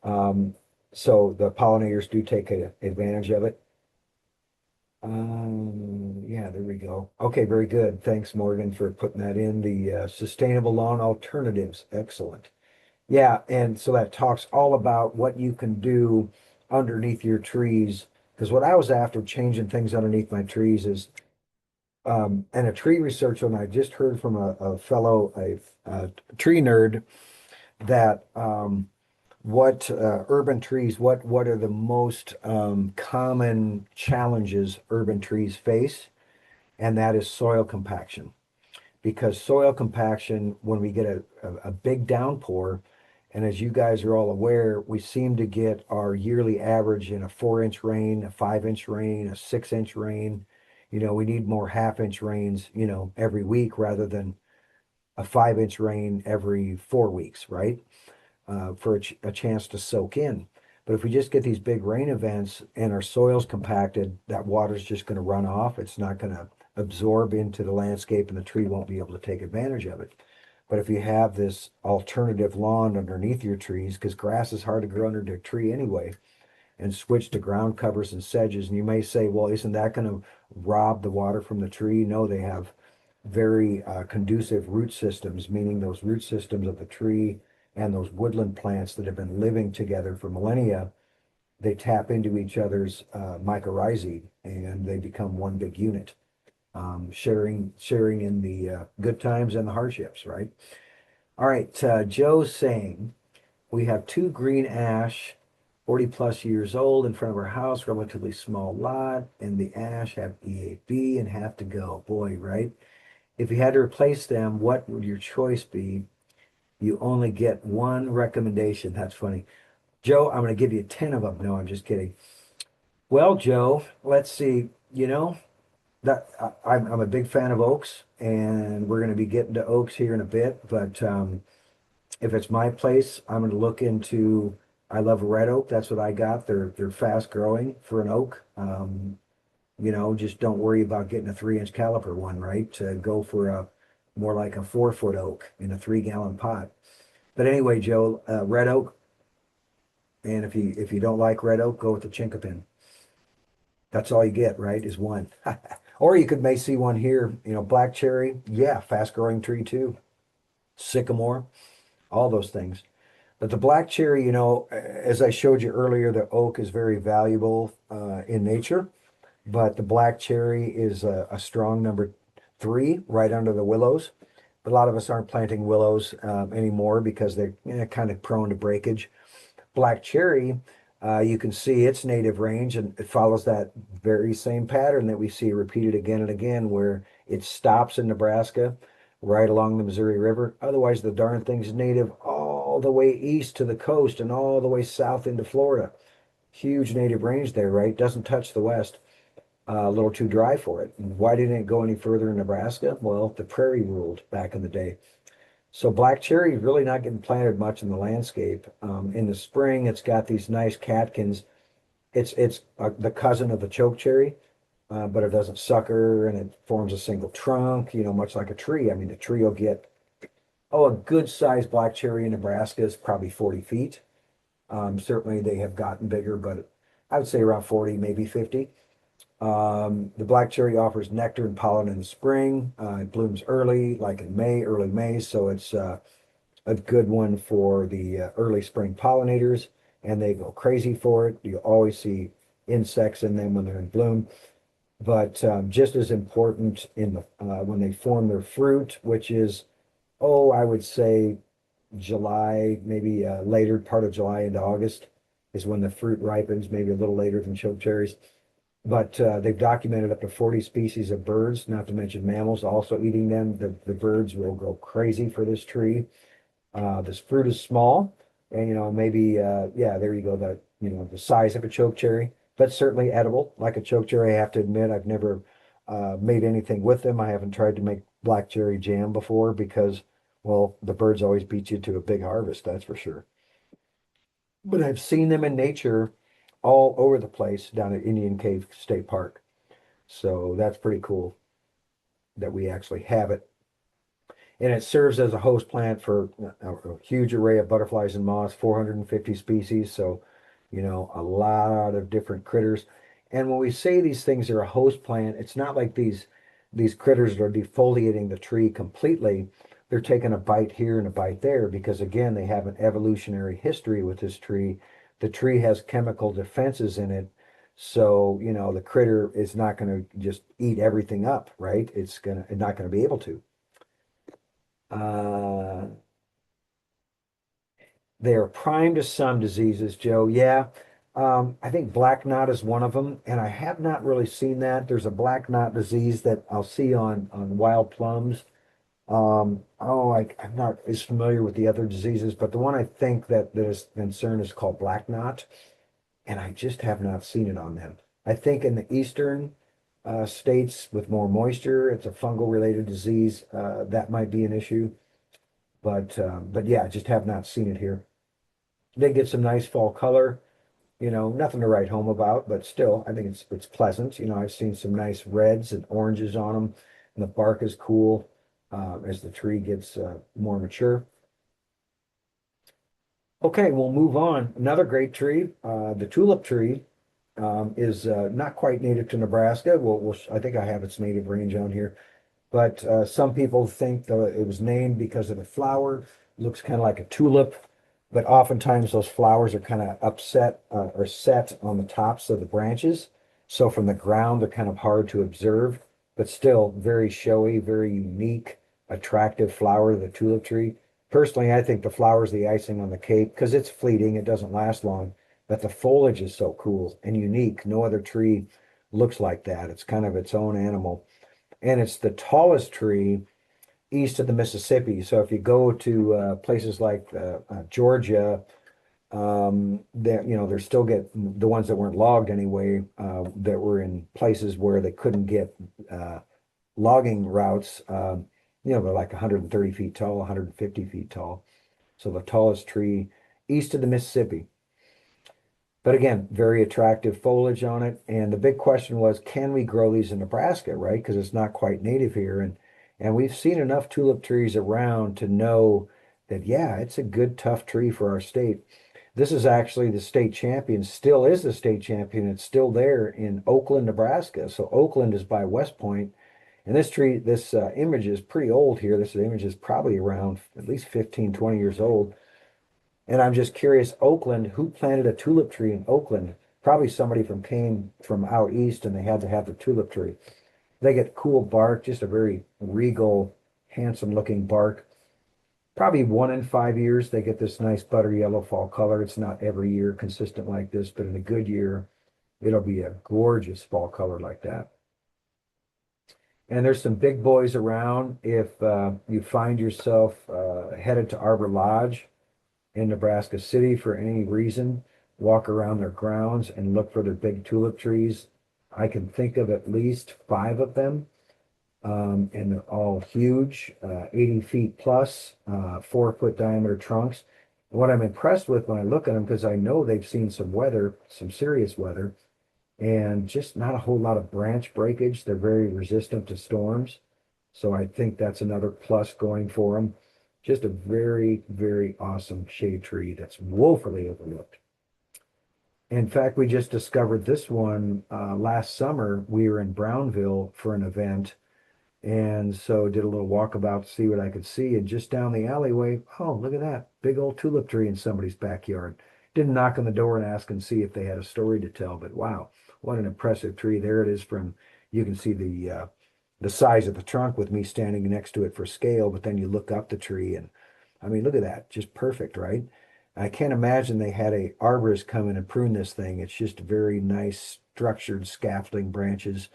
so the pollinators do take advantage of it. Yeah, there we go. Okay, very good. Thanks, Morgan, for putting that in. The sustainable lawn alternatives. Excellent. Yeah, and so that talks all about what you can do underneath your trees. Because what I was after changing things underneath my trees is, and a tree researcher, and I just heard from a fellow, a tree nerd, that what urban trees, what are the most common challenges urban trees face, and that is soil compaction. Because soil compaction, when we get a big downpour, and as you guys are all aware, we seem to get our yearly average in a 4-inch rain, a 5-inch rain, a 6-inch rain. We need more half-inch rains, every week rather than a 5-inch rain every 4 weeks, right? For a chance to soak in. But if we just get these big rain events and our soil's compacted, that water's just going to run off. It's not going to absorb into the landscape and the tree won't be able to take advantage of it. But if you have this alternative lawn underneath your trees, because grass is hard to grow under a tree anyway, and switch to ground covers and sedges, and you may say, well, isn't that going to rob the water from the tree? No, they have very conducive root systems, meaning those root systems of the tree and those woodland plants that have been living together for millennia, they tap into each other's mycorrhizae and they become one big unit, sharing in the good times and the hardships, right? All right, Joe's saying we have 2 green ash, 40 plus years old in front of our house, relatively small lot, and the ash have EAB and have to go. Boy, right? If you had to replace them, what would your choice be? You only get one recommendation. That's funny. Joe, I'm going to give you 10 of them. No, I'm just kidding. Well, Joe, let's see. That I'm a big fan of oaks, and we're going to be getting to oaks here in a bit. But if it's my place, I'm going to look into. I love red oak. That's what I got. They're fast growing for an oak. Just don't worry about getting a 3-inch caliper one, right? To go for a more like a 4-foot oak in a 3-gallon pot. But anyway, Joe, red oak, And if you don't like red oak, go with the chinkapin. That's all you get, right? Is one. Or you may see one here, black cherry. Yeah, fast growing tree too. Sycamore, all those things. But the black cherry, as I showed you earlier, the oak is very valuable in nature, but the black cherry is a strong number three right under the willows. But a lot of us aren't planting willows anymore because they're kind of prone to breakage. Black cherry, you can see its native range, and it follows that very same pattern that we see repeated again and again, where it stops in Nebraska, right along the Missouri River. Otherwise, the darn thing's native all the way east to the coast and all the way south into Florida. Huge native range there, right? Doesn't touch the west. A little too dry for it. Why didn't it go any further in Nebraska? Well, the prairie ruled back in the day. So black cherry is really not getting planted much in the landscape. In the spring, it's got these nice catkins. It's the cousin of the choke cherry, but it doesn't sucker and it forms a single trunk, much like a tree. I mean, the tree will get, a good sized black cherry in Nebraska is probably 40 feet. Certainly they have gotten bigger, but I would say around 40, maybe 50. The black cherry offers nectar and pollen in the spring. It blooms early, like in May, early May, so it's a good one for the early spring pollinators, and they go crazy for it. You always see insects in them when they're in bloom. But just as important in the when they form their fruit, which is, I would say July, maybe later part of July into August is when the fruit ripens, maybe a little later than choke cherries. But they've documented up to 40 species of birds, not to mention mammals, also eating them. The birds will go crazy for this tree. This fruit is small, and maybe yeah, there you go. The size of a choke cherry, but certainly edible. Like a choke cherry, I have to admit, I've never made anything with them. I haven't tried to make black cherry jam before because, well, the birds always beat you to a big harvest, that's for sure. But I've seen them in nature all over the place down at Indian Cave State Park. So that's pretty cool that we actually have it. And it serves as a host plant for a huge array of butterflies and moths, 450 species. So, a lot of different critters. And when we say these things are a host plant, it's not like these critters are defoliating the tree completely. They're taking a bite here and a bite there because again, they have an evolutionary history with this tree. The tree has chemical defenses in it. So, the critter is not going to just eat everything up, right? It's not going to be able to. Uh, they are prime to some diseases, Joe. Yeah. I think black knot is one of them, and I have not really seen that. There's a black knot disease that I'll see on wild plums. I'm not as familiar with the other diseases, but the one I think that is concerned is called black knot, and I just have not seen it on them. I think in the eastern states with more moisture, it's a fungal related disease. That might be an issue. But yeah, just have not seen it here. They get some nice fall color, nothing to write home about, but still, I think it's pleasant. I've seen some nice reds and oranges on them, and the bark is cool as the tree gets more mature. Okay, we'll move on. Another great tree, the tulip tree, is not quite native to Nebraska. I think I have its native range on here. But some people think that it was named because of the flower. Looks kind of like a tulip, but oftentimes those flowers are kind of upset or set on the tops of the branches. So from the ground, they're kind of hard to observe, but still very showy, very unique, attractive flower, the tulip tree. Personally, I think the flower is the icing on the cake because it's fleeting, it doesn't last long, but the foliage is so cool and unique. No other tree looks like that. It's kind of its own animal, and it's the tallest tree east of the Mississippi. So if you go to places like Georgia, they still get the ones that weren't logged anyway, that were in places where they couldn't get logging routes. They're like 130 feet tall, 150 feet tall. So the tallest tree east of the Mississippi. But again, very attractive foliage on it. And the big question was, can we grow these in Nebraska, right? Because it's not quite native here. And we've seen enough tulip trees around to know that, yeah, it's a good, tough tree for our state. This is actually the state champion, still is the state champion. It's still there in Oakland, Nebraska. So Oakland is by West Point. And this image is pretty old here. This image is probably around at least 15, 20 years old. And I'm just curious, Oakland, who planted a tulip tree in Oakland? Probably somebody came from out east and they had to have the tulip tree. They get cool bark, just a very regal, handsome looking bark. Probably 1 in 5 years, they get this nice butter yellow fall color. It's not every year consistent like this, but in a good year, it'll be a gorgeous fall color like that. And there's some big boys around. If you find yourself headed to Arbor Lodge in Nebraska City for any reason, walk around their grounds and look for their big tulip trees. I can think of at least 5 of them, and they're all huge, 80 feet plus, 4 foot diameter trunks. And what I'm impressed with when I look at them, because I know they've seen some weather, some serious weather, and just not a whole lot of branch breakage. They're very resistant to storms. So I think that's another plus going for them. Just a very, very awesome shade tree that's woefully overlooked. In fact, we just discovered this one last summer. We were in Brownville for an event, and so did a little walkabout to see what I could see. And just down the alleyway, oh, look at that big old tulip tree in somebody's backyard. Didn't knock on the door and ask and see if they had a story to tell, but wow, what an impressive tree. There it is from, you can see the size of the trunk with me standing next to it for scale, but then you look up the tree and I mean, look at that, just perfect, right? I can't imagine they had a arborist come in and prune this thing. It's just very nice structured scaffolding branches,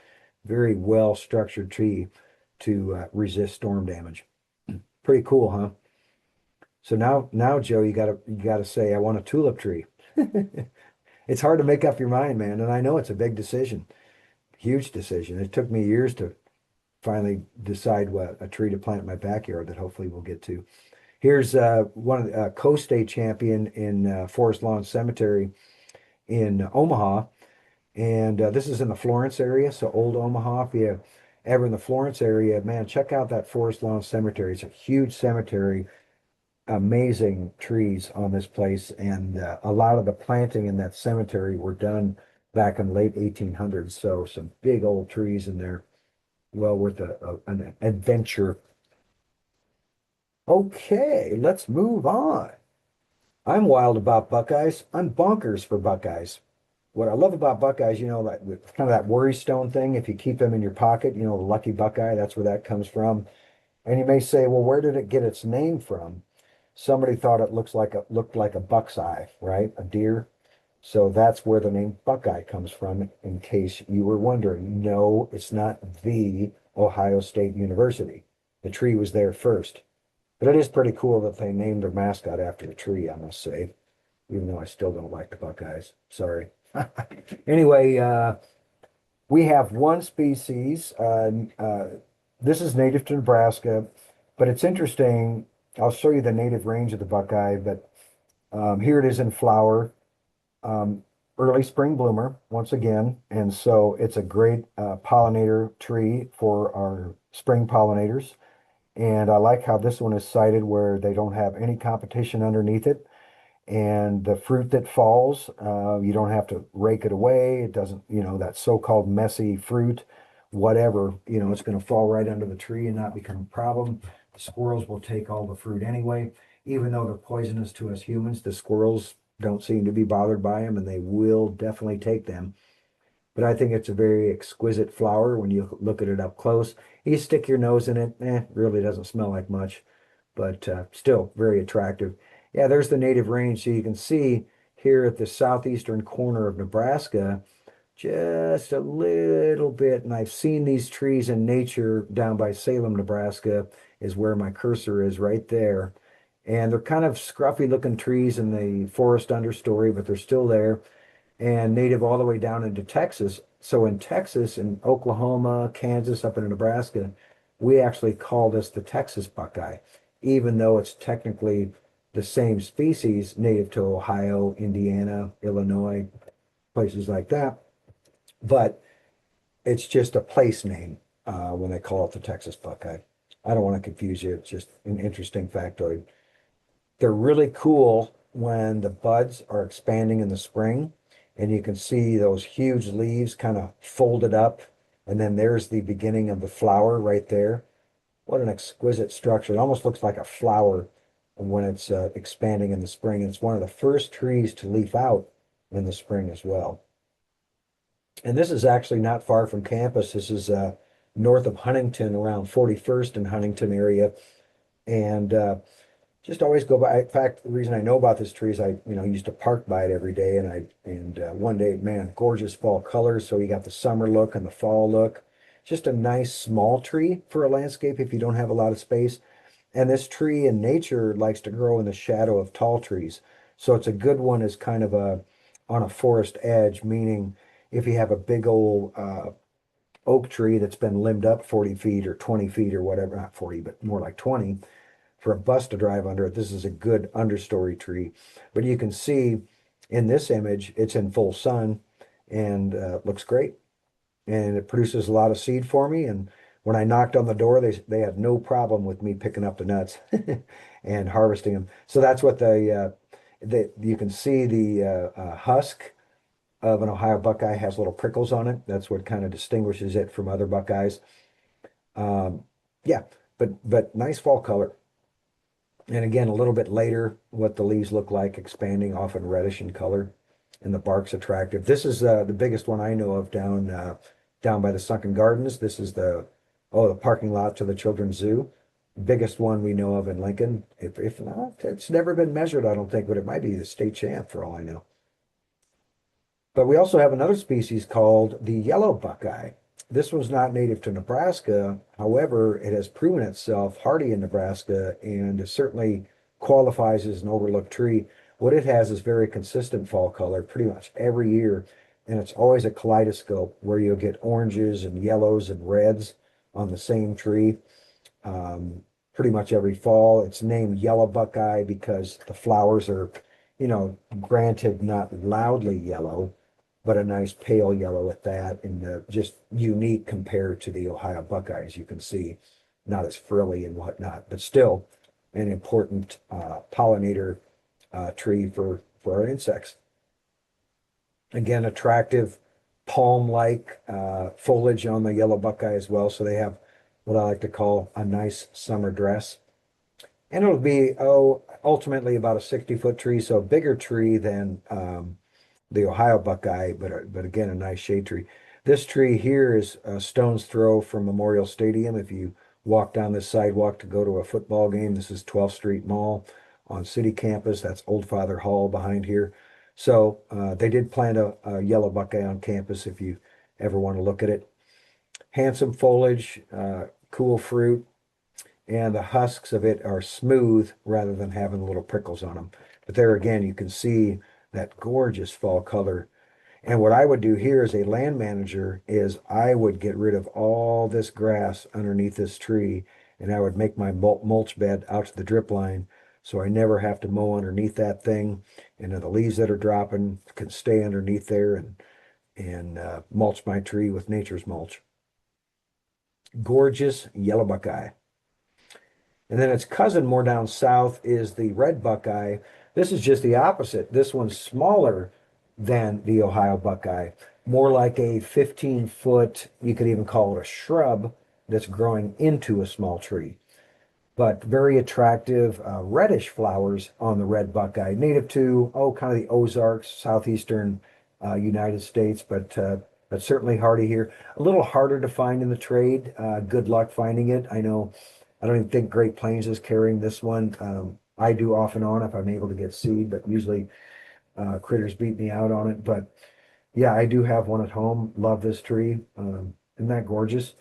very well structured tree to resist storm damage. Pretty cool, huh? So now, Joe, you gotta say, I want a tulip tree. It's hard to make up your mind, man, and I know it's a big decision, huge decision. It took me years to finally decide what a tree to plant in my backyard that hopefully we'll get to. Here's one of the co-state champion in Forest Lawn Cemetery in Omaha, and this is in the Florence area, so old Omaha. If you ever in the Florence area, man, check out that Forest Lawn Cemetery. It's a huge cemetery, amazing trees on this place, and a lot of the planting in that cemetery were done back in the late 1800s. So some big old trees in there, well worth an adventure. Okay, let's move on. I'm wild about Buckeyes. I'm bonkers for Buckeyes. What I love about Buckeyes, that kind of that worry stone thing. If you keep them in your pocket, the lucky Buckeye, that's where that comes from. And you may say, well, where did it get its name from? Somebody thought it looked like a buck's eye, right? A deer. So that's where the name Buckeye comes from, in case you were wondering. No, it's not the Ohio State University. The tree was there first. But it is pretty cool that they named their mascot after the tree, I must say, even though I still don't like the Buckeyes. Sorry. Anyway, we have one species. This is native to Nebraska, but it's interesting. I'll show you the native range of the Buckeye, but here it is in flower. Early spring bloomer, once again. And so it's a great pollinator tree for our spring pollinators. And I like how this one is sited where they don't have any competition underneath it. And the fruit that falls, you don't have to rake it away. It doesn't, that so-called messy fruit, whatever, it's going to fall right under the tree and not become a problem. The squirrels will take all the fruit anyway. Even though they're poisonous to us humans, the squirrels don't seem to be bothered by them, and they will definitely take them. But I think it's a very exquisite flower when you look at it up close. You stick your nose in it, really doesn't smell like much, but still very attractive. Yeah, there's the native range. So you can see here at the southeastern corner of Nebraska, just a little bit, and I've seen these trees in nature down by Salem, Nebraska, is where my cursor is right there. And they're kind of scruffy looking trees in the forest understory, but they're still there and native all the way down into Texas. So in Texas, in Oklahoma, Kansas, up in Nebraska, we actually call this the Texas Buckeye, even though it's technically the same species native to Ohio, Indiana, Illinois, places like that. But it's just a place name when they call it the Texas Buckeye. I don't want to confuse you. It's just an interesting factoid. They're really cool when the buds are expanding in the spring, and you can see those huge leaves kind of folded up, and then there's the beginning of the flower right there. What an exquisite structure. It almost looks like a flower when it's expanding in the spring. It's one of the first trees to leaf out in the spring as well. And this is actually not far from campus. This is north of Huntington, around 41st in Huntington area. And just always go by. In fact, the reason I know about this tree is I used to park by it every day. And one day, man, gorgeous fall colors. So you got the summer look and the fall look. Just a nice small tree for a landscape if you don't have a lot of space. And this tree in nature likes to grow in the shadow of tall trees. So it's a good one as kind of on a forest edge, meaning if you have a big old oak tree that's been limbed up 40 feet or 20 feet or whatever, not 40, but more like 20, for a bus to drive under it, this is a good understory tree. But you can see in this image, it's in full sun and looks great. And it produces a lot of seed for me. And when I knocked on the door, they had no problem with me picking up the nuts and harvesting them. So that's what you can see the husk of an Ohio Buckeye has little prickles on it. That's what kind of distinguishes it from other Buckeyes. Um, yeah, but nice fall color. And again, a little bit later, what the leaves look like, expanding, often reddish in color, and the bark's attractive. This is the biggest one I know of down by the Sunken Gardens. This is the parking lot to the Children's Zoo. Biggest one we know of in Lincoln. If not, it's never been measured, I don't think, but it might be the state champ for all I know. But we also have another species called the yellow buckeye. This one's not native to Nebraska. However, it has proven itself hardy in Nebraska and it certainly qualifies as an overlooked tree. What it has is very consistent fall color pretty much every year. And it's always a kaleidoscope where you'll get oranges and yellows and reds on the same tree pretty much every fall. It's named yellow buckeye because the flowers are, granted not loudly yellow, but a nice pale yellow at that, and just unique compared to the Ohio Buckeyes. You can see not as frilly and whatnot, but still an important pollinator tree for our insects. Again, attractive palm-like foliage on the yellow buckeye as well. So they have what I like to call a nice summer dress. And it'll be, ultimately about a 60-foot tree, so a bigger tree than the Ohio Buckeye, but again, a nice shade tree. This tree here is a stone's throw from Memorial Stadium. If you walk down this sidewalk to go to a football game, this is 12th Street Mall on city campus. That's Old Father Hall behind here. So they did plant a yellow buckeye on campus if you ever want to look at it. Handsome foliage, cool fruit, and the husks of it are smooth rather than having little prickles on them. But there again, you can see that gorgeous fall color. And what I would do here as a land manager is I would get rid of all this grass underneath this tree, and I would make my mulch bed out to the drip line so I never have to mow underneath that thing. And the leaves that are dropping can stay underneath there and mulch my tree with nature's mulch. Gorgeous yellow buckeye. And then its cousin more down south is the red buckeye. This is just the opposite. This one's smaller than the Ohio buckeye, more like a 15-foot, you could even call it a shrub that's growing into a small tree. But very attractive reddish flowers on the red buckeye, native to, kind of the Ozarks, southeastern United States, but certainly hardy here. A little harder to find in the trade. Good luck finding it. I know, I don't even think Great Plains is carrying this one. I do off and on if I'm able to get seed, but usually critters beat me out on it. But yeah, I do have one at home. Love this tree. Isn't that gorgeous?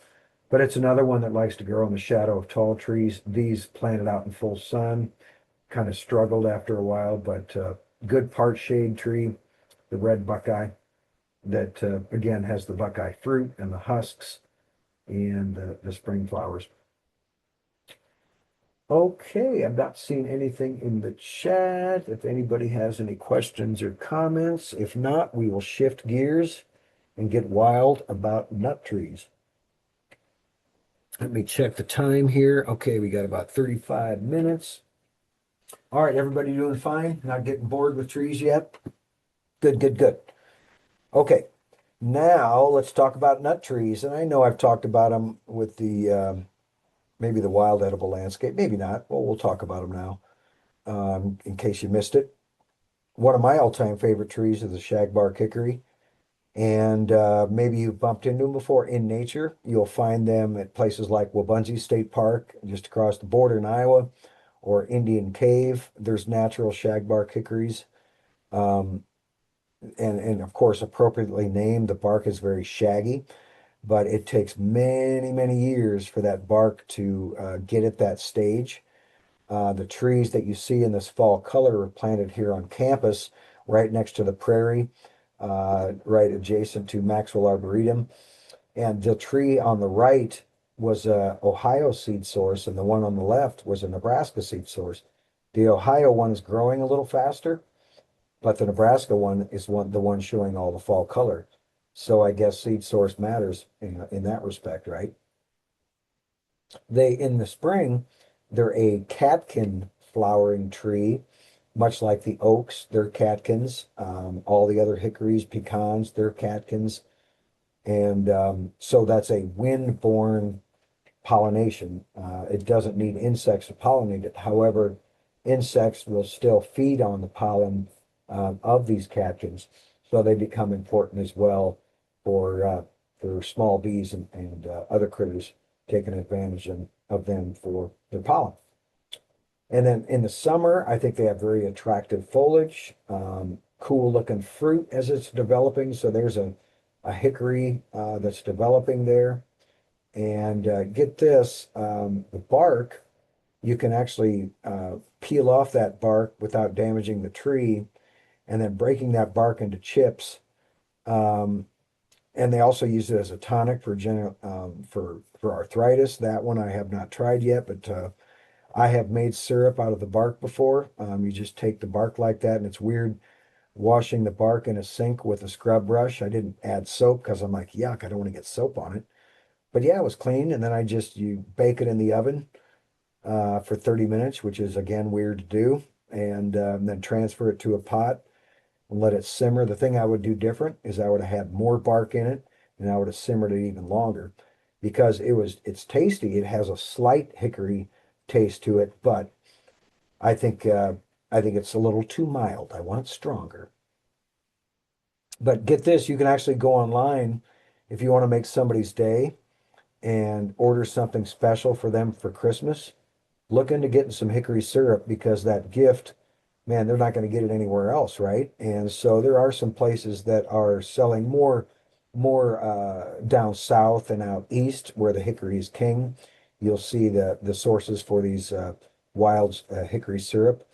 But it's another one that likes to grow in the shadow of tall trees. These planted out in full sun, kind of struggled after a while, but good part shade tree, the red buckeye that again has the buckeye fruit and the husks and the spring flowers. Okay, I'm not seeing anything in the chat. If anybody has any questions or comments, if not, we will shift gears and get wild about nut trees. Let me check the time here. Okay, we got about 35 minutes. All right, everybody doing fine? Not getting bored with trees yet? Good, good, good. Okay, now let's talk about nut trees. And I know I've talked about them with the maybe the wild edible landscape, maybe not. Well, we'll talk about them now in case you missed it. One of my all-time favorite trees is the shagbark hickory. And maybe you've bumped into them before in nature. You'll find them at places like Wabunsee State Park, just across the border in Iowa, or Indian Cave. There's natural shagbark hickories. Um, and of course, appropriately named, the bark is very shaggy, but it takes many, many years for that bark to get at that stage. The trees that you see in this fall color are planted here on campus, right next to the prairie, right adjacent to Maxwell Arboretum. And the tree on the right was a Ohio seed source, and the one on the left was a Nebraska seed source. The Ohio one is growing a little faster, but the Nebraska one is the one showing all the fall color. So I guess seed source matters in that respect, right? They in the spring, they're a catkin flowering tree, much like the oaks, they're catkins. All the other hickories, pecans, they're catkins. And so that's a wind-borne pollination. It doesn't need insects to pollinate it. However, insects will still feed on the pollen of these catkins, so they become important as well for small bees and other critters taking advantage of them for their pollen. And then in the summer, I think they have very attractive foliage, cool looking fruit as it's developing. So there's a hickory that's developing there. And get this, the bark, you can actually peel off that bark without damaging the tree and then breaking that bark into chips. Um, and they also use it as a tonic for for arthritis. That one I have not tried yet, but I have made syrup out of the bark before. You just take the bark like that, and it's weird washing the bark in a sink with a scrub brush. I didn't add soap because I'm like, yuck, I don't want to get soap on it. But yeah, it was clean. And then you bake it in the oven for 30 minutes, which is again weird to do. And then transfer it to a pot and let it simmer. The thing I would do different is I would have had more bark in it and I would have simmered it even longer because it's tasty. It has a slight hickory taste to it, but I think I think it's a little too mild. I want it stronger. But get this, you can actually go online if you want to make somebody's day and order something special for them for Christmas. Look into getting some hickory syrup because that gift, man, they're not going to get it anywhere else, right? And so there are some places that are selling more down south and out east where the hickory is king. You'll see the sources for these wild hickory syrup.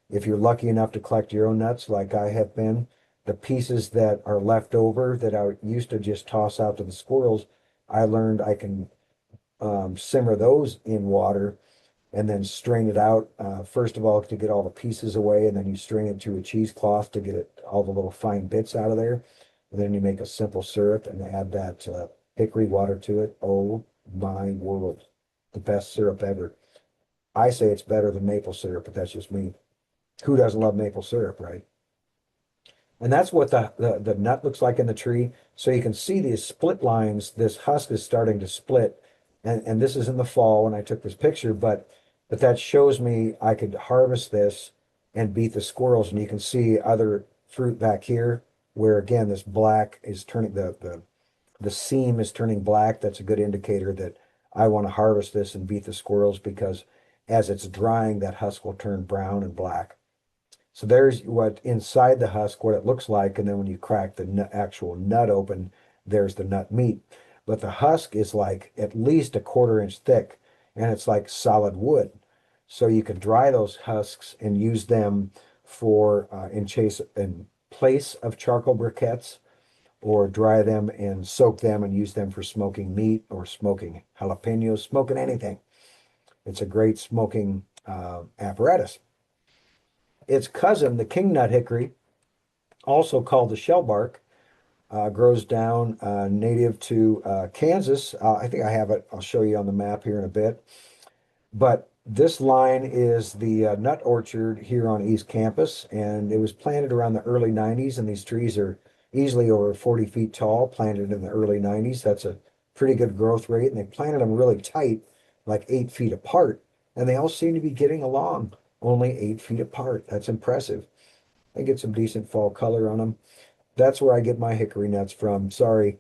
If you're lucky enough to collect your own nuts, like I have been, the pieces that are left over that I used to just toss out to the squirrels, I learned I can simmer those in water and then strain it out. First of all, to get all the pieces away, and then you strain it through a cheesecloth to get all the little fine bits out of there. And then you make a simple syrup and add that hickory water to it. Oh my world, the best syrup ever. I say it's better than maple syrup, but that's just me. Who doesn't love maple syrup, right? And that's what the nut looks like in the tree. So you can see these split lines. This husk is starting to split. And this is in the fall when I took this picture, but that shows me I could harvest this and beat the squirrels. And you can see other fruit back here where again this black is turning the seam is turning black. That's a good indicator that I want to harvest this and beat the squirrels because as it's drying, that husk will turn brown and black. So there's what inside the husk, what it looks like. And then when you crack the actual nut open, there's the nut meat. But the husk is like at least a quarter-inch thick and it's like solid wood. So you can dry those husks and use them for in place of charcoal briquettes or dry them and soak them and use them for smoking meat or smoking jalapenos, smoking anything. It's a great smoking apparatus. Its cousin, the king nut hickory, also called the shellbark, grows down native to Kansas. I think I have it. I'll show you on the map here in a bit. But This line is the nut orchard here on East Campus, and it was planted around the early 90s, and these trees are easily over 40 feet tall, planted in the early 90s. That's a pretty good growth rate, and they planted them really tight, like 8 feet apart, and they all seem to be getting along, only 8 feet apart. That's impressive. They get some decent fall color on them. That's where I get my hickory nuts from. Sorry.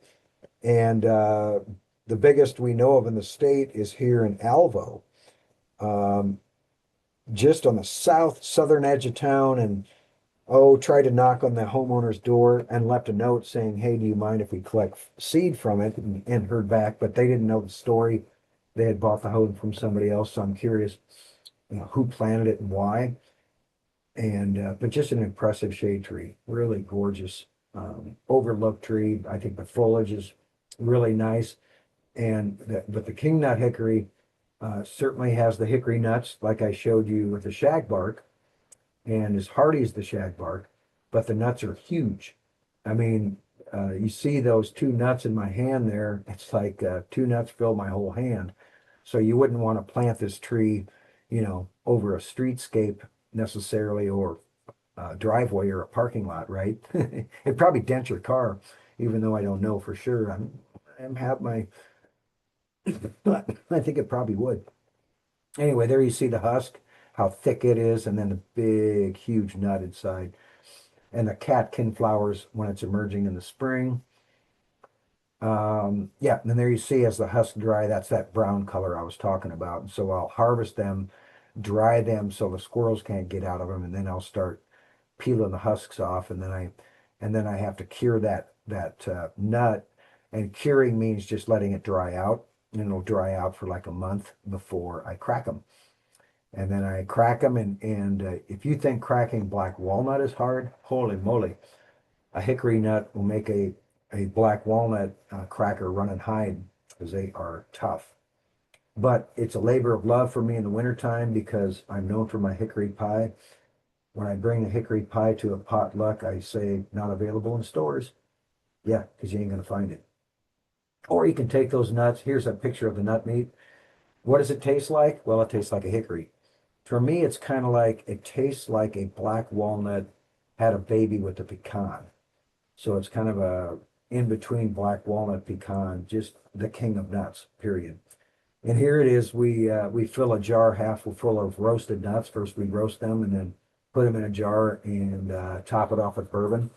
And the biggest we know of in the state is here in Alvo, um, just on the southern edge of town. And tried to knock on the homeowner's door and left a note saying, "Hey, do you mind if we collect seed from it?" And heard back, but they didn't know the story. They had bought the home from somebody else. So I'm curious, who planted it and why. And but just an impressive shade tree, really gorgeous, overlooked tree. I think the foliage is really nice. But the king nut hickory certainly has the hickory nuts, like I showed you with the shagbark, and as hardy as the shagbark, but the nuts are huge. I mean, you see those two nuts in my hand there. It's like two nuts fill my whole hand. So you wouldn't want to plant this tree, over a streetscape necessarily, or a driveway or a parking lot, right? It'd probably dent your car, even though I don't know for sure. I'm have my, but I think it probably would. Anyway, there you see the husk, how thick it is, and then the big, huge nut inside. And the catkin flowers when it's emerging in the spring. Yeah, and then there you see as the husk dry, that's that brown color I was talking about. And so I'll harvest them, dry them so the squirrels can't get out of them, and then I'll start peeling the husks off, and then I have to cure that nut. And curing means just letting it dry out, and it'll dry out for like a month before I crack them. And then I crack them, and if you think cracking black walnut is hard, holy moly, a hickory nut will make a black walnut cracker run and hide, because they are tough. But it's a labor of love for me in the wintertime because I'm known for my hickory pie. When I bring a hickory pie to a potluck, I say not available in stores. Yeah, because you ain't gonna find it. Or you can take those nuts. Here's a picture of the nut meat. What does it taste like? Well, it tastes like a hickory. For me, it's kind of like it tastes like a black walnut had a baby with a pecan. So it's kind of a in between black walnut pecan, just the king of nuts, period. And here it is. We fill a jar half full of roasted nuts. First we roast them and then put them in a jar and top it off with bourbon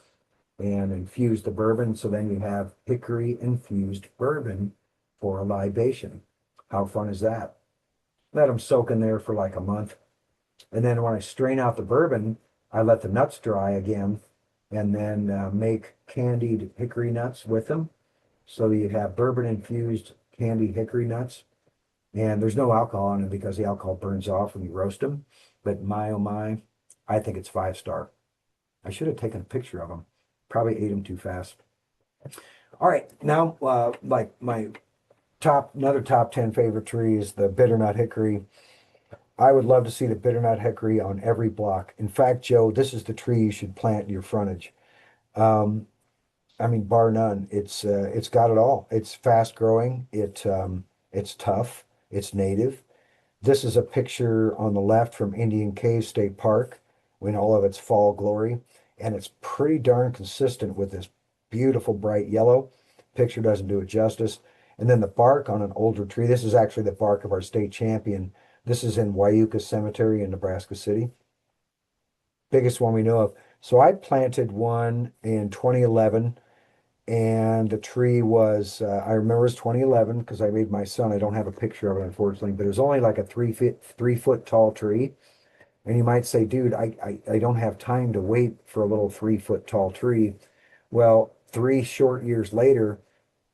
and infuse the bourbon. So then you have hickory infused bourbon for a libation. How fun is that? Let them soak in there for like a month. And then when I strain out the bourbon, I let the nuts dry again and then make candied hickory nuts with them. So you have bourbon infused candied hickory nuts. And there's no alcohol in them because the alcohol burns off when you roast them. But my, oh my, I think it's 5-star. I should have taken a picture of them. Probably ate them too fast. All right, now like my another top 10 favorite tree is the bitternut hickory. I would love to see the bitternut hickory on every block. In fact, Joe, this is the tree you should plant in your frontage. Um, I mean, bar none. It's got it all. It's fast growing. It's tough. It's native. This is a picture on the left from Indian Cave State Park in all of its fall glory, and it's pretty darn consistent with this beautiful bright yellow. Picture doesn't do it justice. And then the bark on an older tree. This is actually the bark of our state champion. This is in Wyuka Cemetery in Nebraska City. Biggest one we know of. So I planted one in 2011, and the tree was, I remember it was 2011 because I made my son, I don't have a picture of it unfortunately, but it was only like a 3 foot tall tree. And you might say, dude, I don't have time to wait for a little 3 foot tall tree. Well, 3 short years later,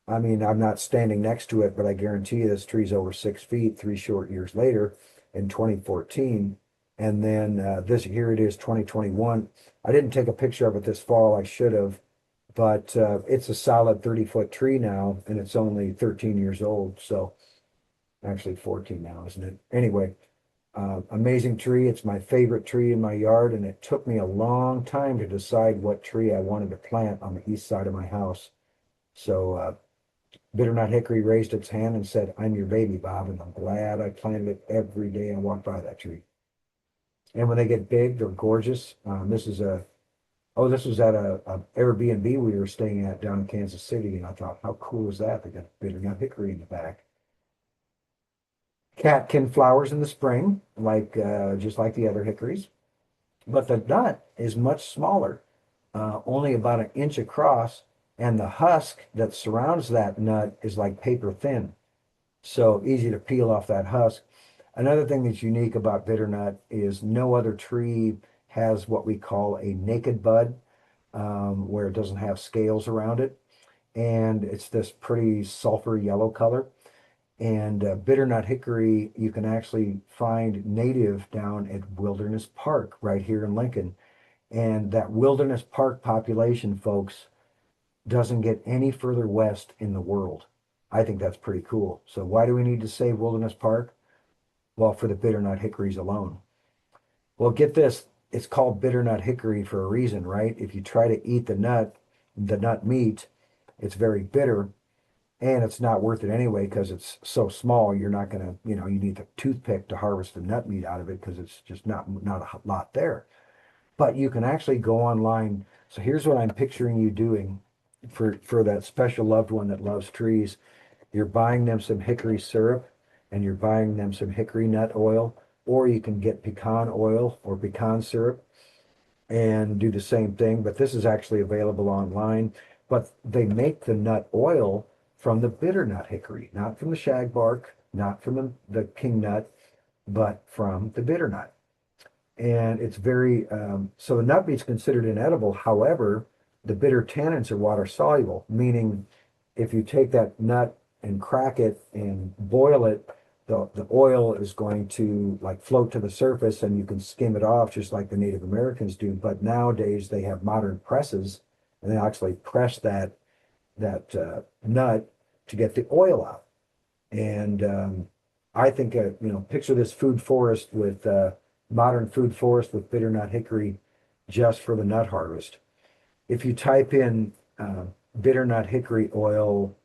I mean, I'm not standing next to it, but I guarantee you this tree's over 6 feet 3 short years later in 2014. And then this here it is, 2021. I didn't take a picture of it this fall. I should have, but it's a solid 30-foot tree now, and it's only 13 years old. So actually 14 now, isn't it? Anyway, amazing tree. It's my favorite tree in my yard, and it took me a long time to decide what tree I wanted to plant on the east side of my house. So Bitternut hickory raised its hand and said, "I'm your baby, Bob, and I'm glad I planted it every day I walk by that tree." And when they get big, they're gorgeous. This was at a Airbnb we were staying at down in Kansas City, and I thought, how cool is that? They got bitternut hickory in the back. Catkin flowers in the spring, like just like the other hickories, but the nut is much smaller, only about an inch across, and the husk that surrounds that nut is like paper thin, so easy to peel off that husk. Another thing that's unique about bitternut is no other tree has what we call a naked bud, where it doesn't have scales around it, and it's this pretty sulfur yellow color. And bitternut hickory you can actually find native down at Wilderness Park right here in Lincoln. And that Wilderness Park population, folks, doesn't get any further west in the world. I think that's pretty cool. So why do we need to save Wilderness Park? Well, for the bitternut hickories alone. Well, get this, it's called bitternut hickory for a reason, right? If you try to eat the nut meat, it's very bitter, and it's not worth it anyway because it's so small. You're not gonna, you need a toothpick to harvest the nut meat out of it because it's just not a lot there. But you can actually go online. So here's what I'm picturing you doing for that special loved one that loves trees. You're buying them some hickory syrup and you're buying them some hickory nut oil, or you can get pecan oil or pecan syrup and do the same thing. But this is actually available online. But they make the nut oil from the bitter nut hickory, not from the shagbark, not from the king nut, but from the bitter nut. And it's very, so the nut meat's considered inedible. However, the bitter tannins are water soluble, meaning if you take that nut and crack it and boil it, the oil is going to like float to the surface and you can skim it off just like the Native Americans do. But nowadays they have modern presses and they actually press that nut to get the oil out. And I think, picture this food forest with modern food forest with bitter nut hickory just for the nut harvest. If you type in bitter nut hickory oil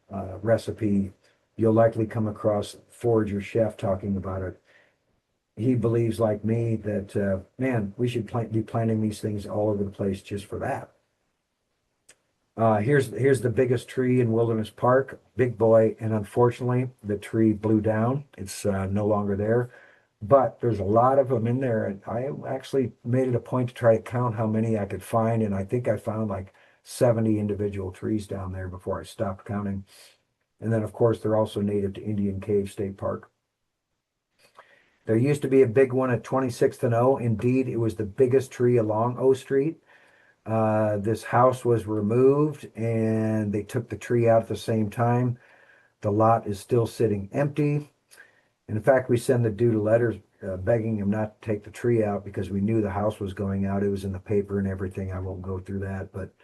recipe, you'll likely come across Forager Chef talking about it. He believes, like me, that man, we should be planting these things all over the place just for that. Here's the biggest tree in Wilderness Park, big boy, and unfortunately the tree blew down. It's no longer there, but there's a lot of them in there, and I actually made it a point to try to count how many I could find, and I think I found like 70 individual trees down there before I stopped counting. And then, of course, they're also native to Indian Cave State Park. There used to be a big one at 26th and O. Indeed, it was the biggest tree along O Street. This house was removed and they took the tree out at the same time. The lot is still sitting empty. And in fact, we send the dude a letter begging him not to take the tree out because we knew the house was going out. It was in the paper and everything. I won't go through that, but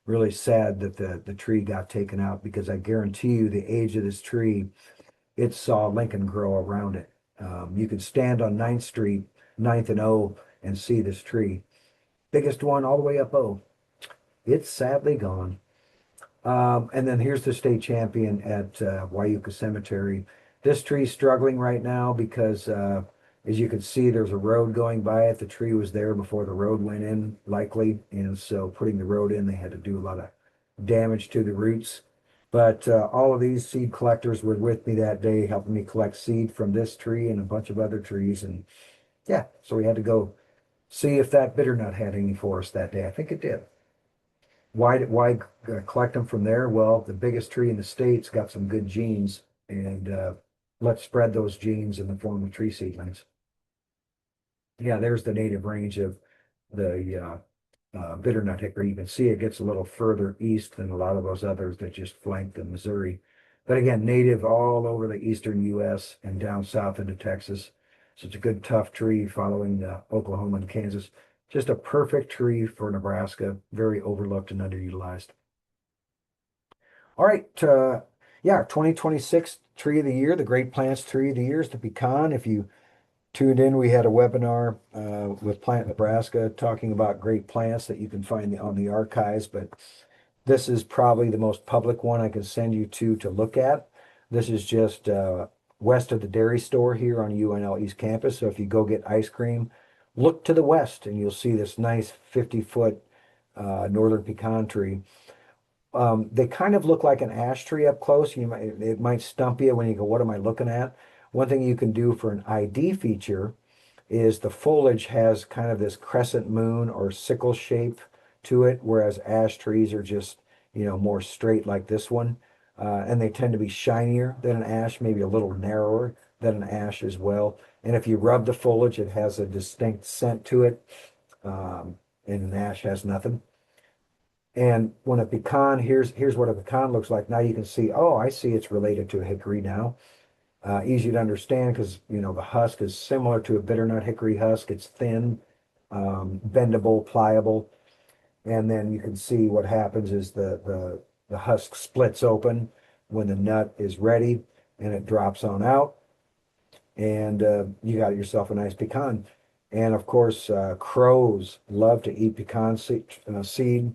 really sad that the tree got taken out because I guarantee you the age of this tree, it saw Lincoln grow around it. You could stand on 9th Street, 9th and O, and see this tree. Biggest one all the way up O. It's sadly gone. And then here's the state champion at Wyuka Cemetery. This tree's struggling right now because, as you can see, there's a road going by it. The tree was there before the road went in, likely. And so putting the road in, they had to do a lot of damage to the roots. But all of these seed collectors were with me that day, helping me collect seed from this tree and a bunch of other trees. And yeah, so we had to go see if that bitternut had any for us that day. I think it did. Why collect them from there? Well, the biggest tree in the state's got some good genes, and let's spread those genes in the form of tree seedlings. Yeah, there's the native range of the bitternut hickory. You can see it gets a little further east than a lot of those others that just flank the Missouri. But again, native all over the eastern U.S. and down south into Texas. So it's a good tough tree following Oklahoma and Kansas. Just a perfect tree for Nebraska, very overlooked and underutilized. All right, yeah, 2026 tree of the year, the Great Plants tree of the year is the pecan. If you tuned in, we had a webinar with Plant Nebraska talking about great plants that you can find on the archives. But This is probably the most public one I can send you to look at. This is just west of the dairy store here on UNL East Campus. So if you go get ice cream, look to the west and you'll see this nice 50-foot northern pecan tree. They kind of look like an ash tree up close. It might stump you when you go, what am I looking at? One thing you can do for an ID feature is the foliage has kind of this crescent moon or sickle shape to it, whereas ash trees are just, more straight like this one. And they tend to be shinier than an ash, maybe a little narrower than an ash as well. And if you rub the foliage, it has a distinct scent to it. And an ash has nothing. And when a pecan, here's what a pecan looks like. Now you can see, oh, I see it's related to a hickory now. Easy to understand because, the husk is similar to a bitternut hickory husk. It's thin, bendable, pliable. And then you can see what happens is the husk splits open when the nut is ready and it drops on out. And you got yourself a nice pecan. And of course, crows love to eat pecan seed.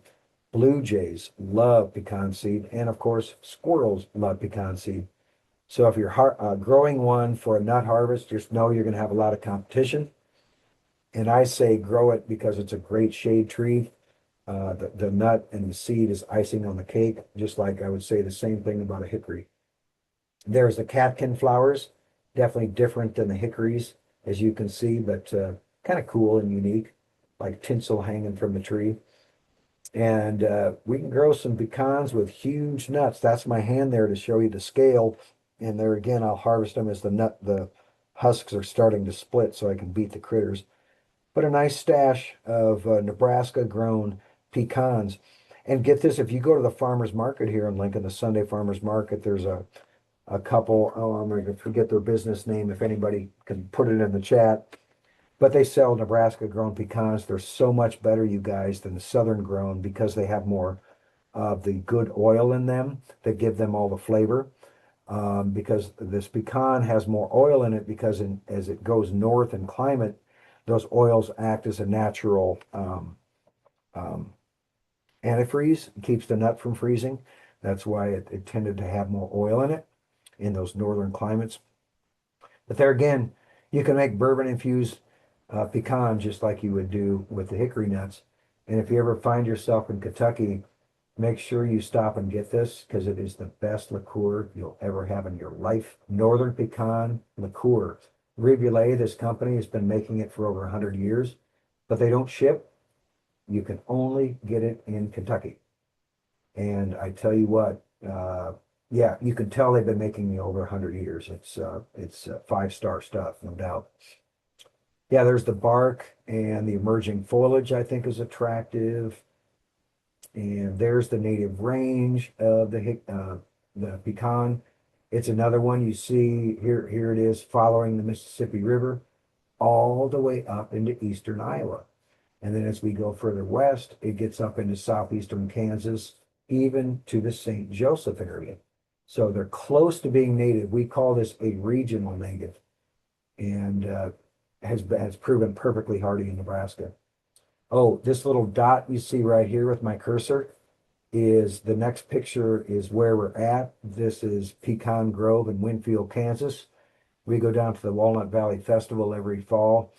Blue jays love pecan seed. And of course, squirrels love pecan seed. So if you're growing one for a nut harvest, just know you're going to have a lot of competition. And I say grow it because it's a great shade tree. The nut and the seed is icing on the cake, just like I would say the same thing about a hickory. There's the catkin flowers, definitely different than the hickories, as you can see, but kind of cool and unique, like tinsel hanging from the tree. And we can grow some pecans with huge nuts. That's my hand there to show you the scale. And there again, I'll harvest them as the husks are starting to split so I can beat the critters. But a nice stash of Nebraska grown pecans. And get this, if you go to the farmer's market here in Lincoln, the Sunday farmer's market, there's a couple, oh, I'm going to forget their business name if anybody can put it in the chat. But they sell Nebraska grown pecans. They're so much better, you guys, than the southern grown because they have more of the good oil in them that give them all the flavor. Because this pecan has more oil in it because as it goes north in climate, those oils act as a natural um, antifreeze, keeps the nut from freezing. That's why it tended to have more oil in it in those northern climates. But there again, you can make bourbon infused pecan just like you would do with the hickory nuts. And if you ever find yourself in Kentucky, make sure you stop and get this because it is the best liqueur you'll ever have in your life. Northern pecan liqueur. Rivulet, this company, has been making it for over 100 years, but they don't ship. You can only get it in Kentucky. And I tell you what, yeah, you can tell they've been making it over 100 years. It's five-star stuff, no doubt. Yeah, there's the bark and the emerging foliage I think is attractive. And there's the native range of the pecan. It's another one you see here. Here it is following the Mississippi River all the way up into eastern Iowa. And then as we go further west, it gets up into southeastern Kansas, even to the St. Joseph area. So they're close to being native. We call this a regional native and has proven perfectly hardy in Nebraska. Oh, this little dot you see right here with my cursor is the next picture is where we're at. This is Pecan Grove in Winfield, Kansas. We go down to the Walnut Valley Festival every fall,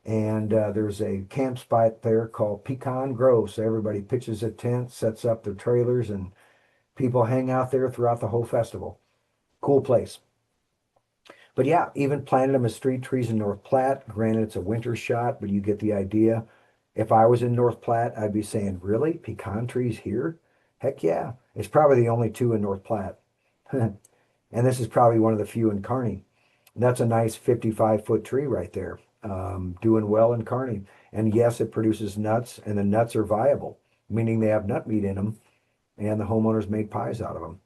and there's a camp spot there called Pecan Grove. So everybody pitches a tent, sets up their trailers, and people hang out there throughout the whole festival. Cool place. But yeah, even planted them as street trees in North Platte. Granted, it's a winter shot, but you get the idea. If I was in North Platte, I'd be saying, really? Pecan trees here? Heck yeah. It's probably the only two in North Platte. And this is probably one of the few in Kearney. That's a nice 55-foot tree right there, doing well in Kearney. And yes, it produces nuts, and the nuts are viable, meaning they have nut meat in them, and the homeowners made pies out of them.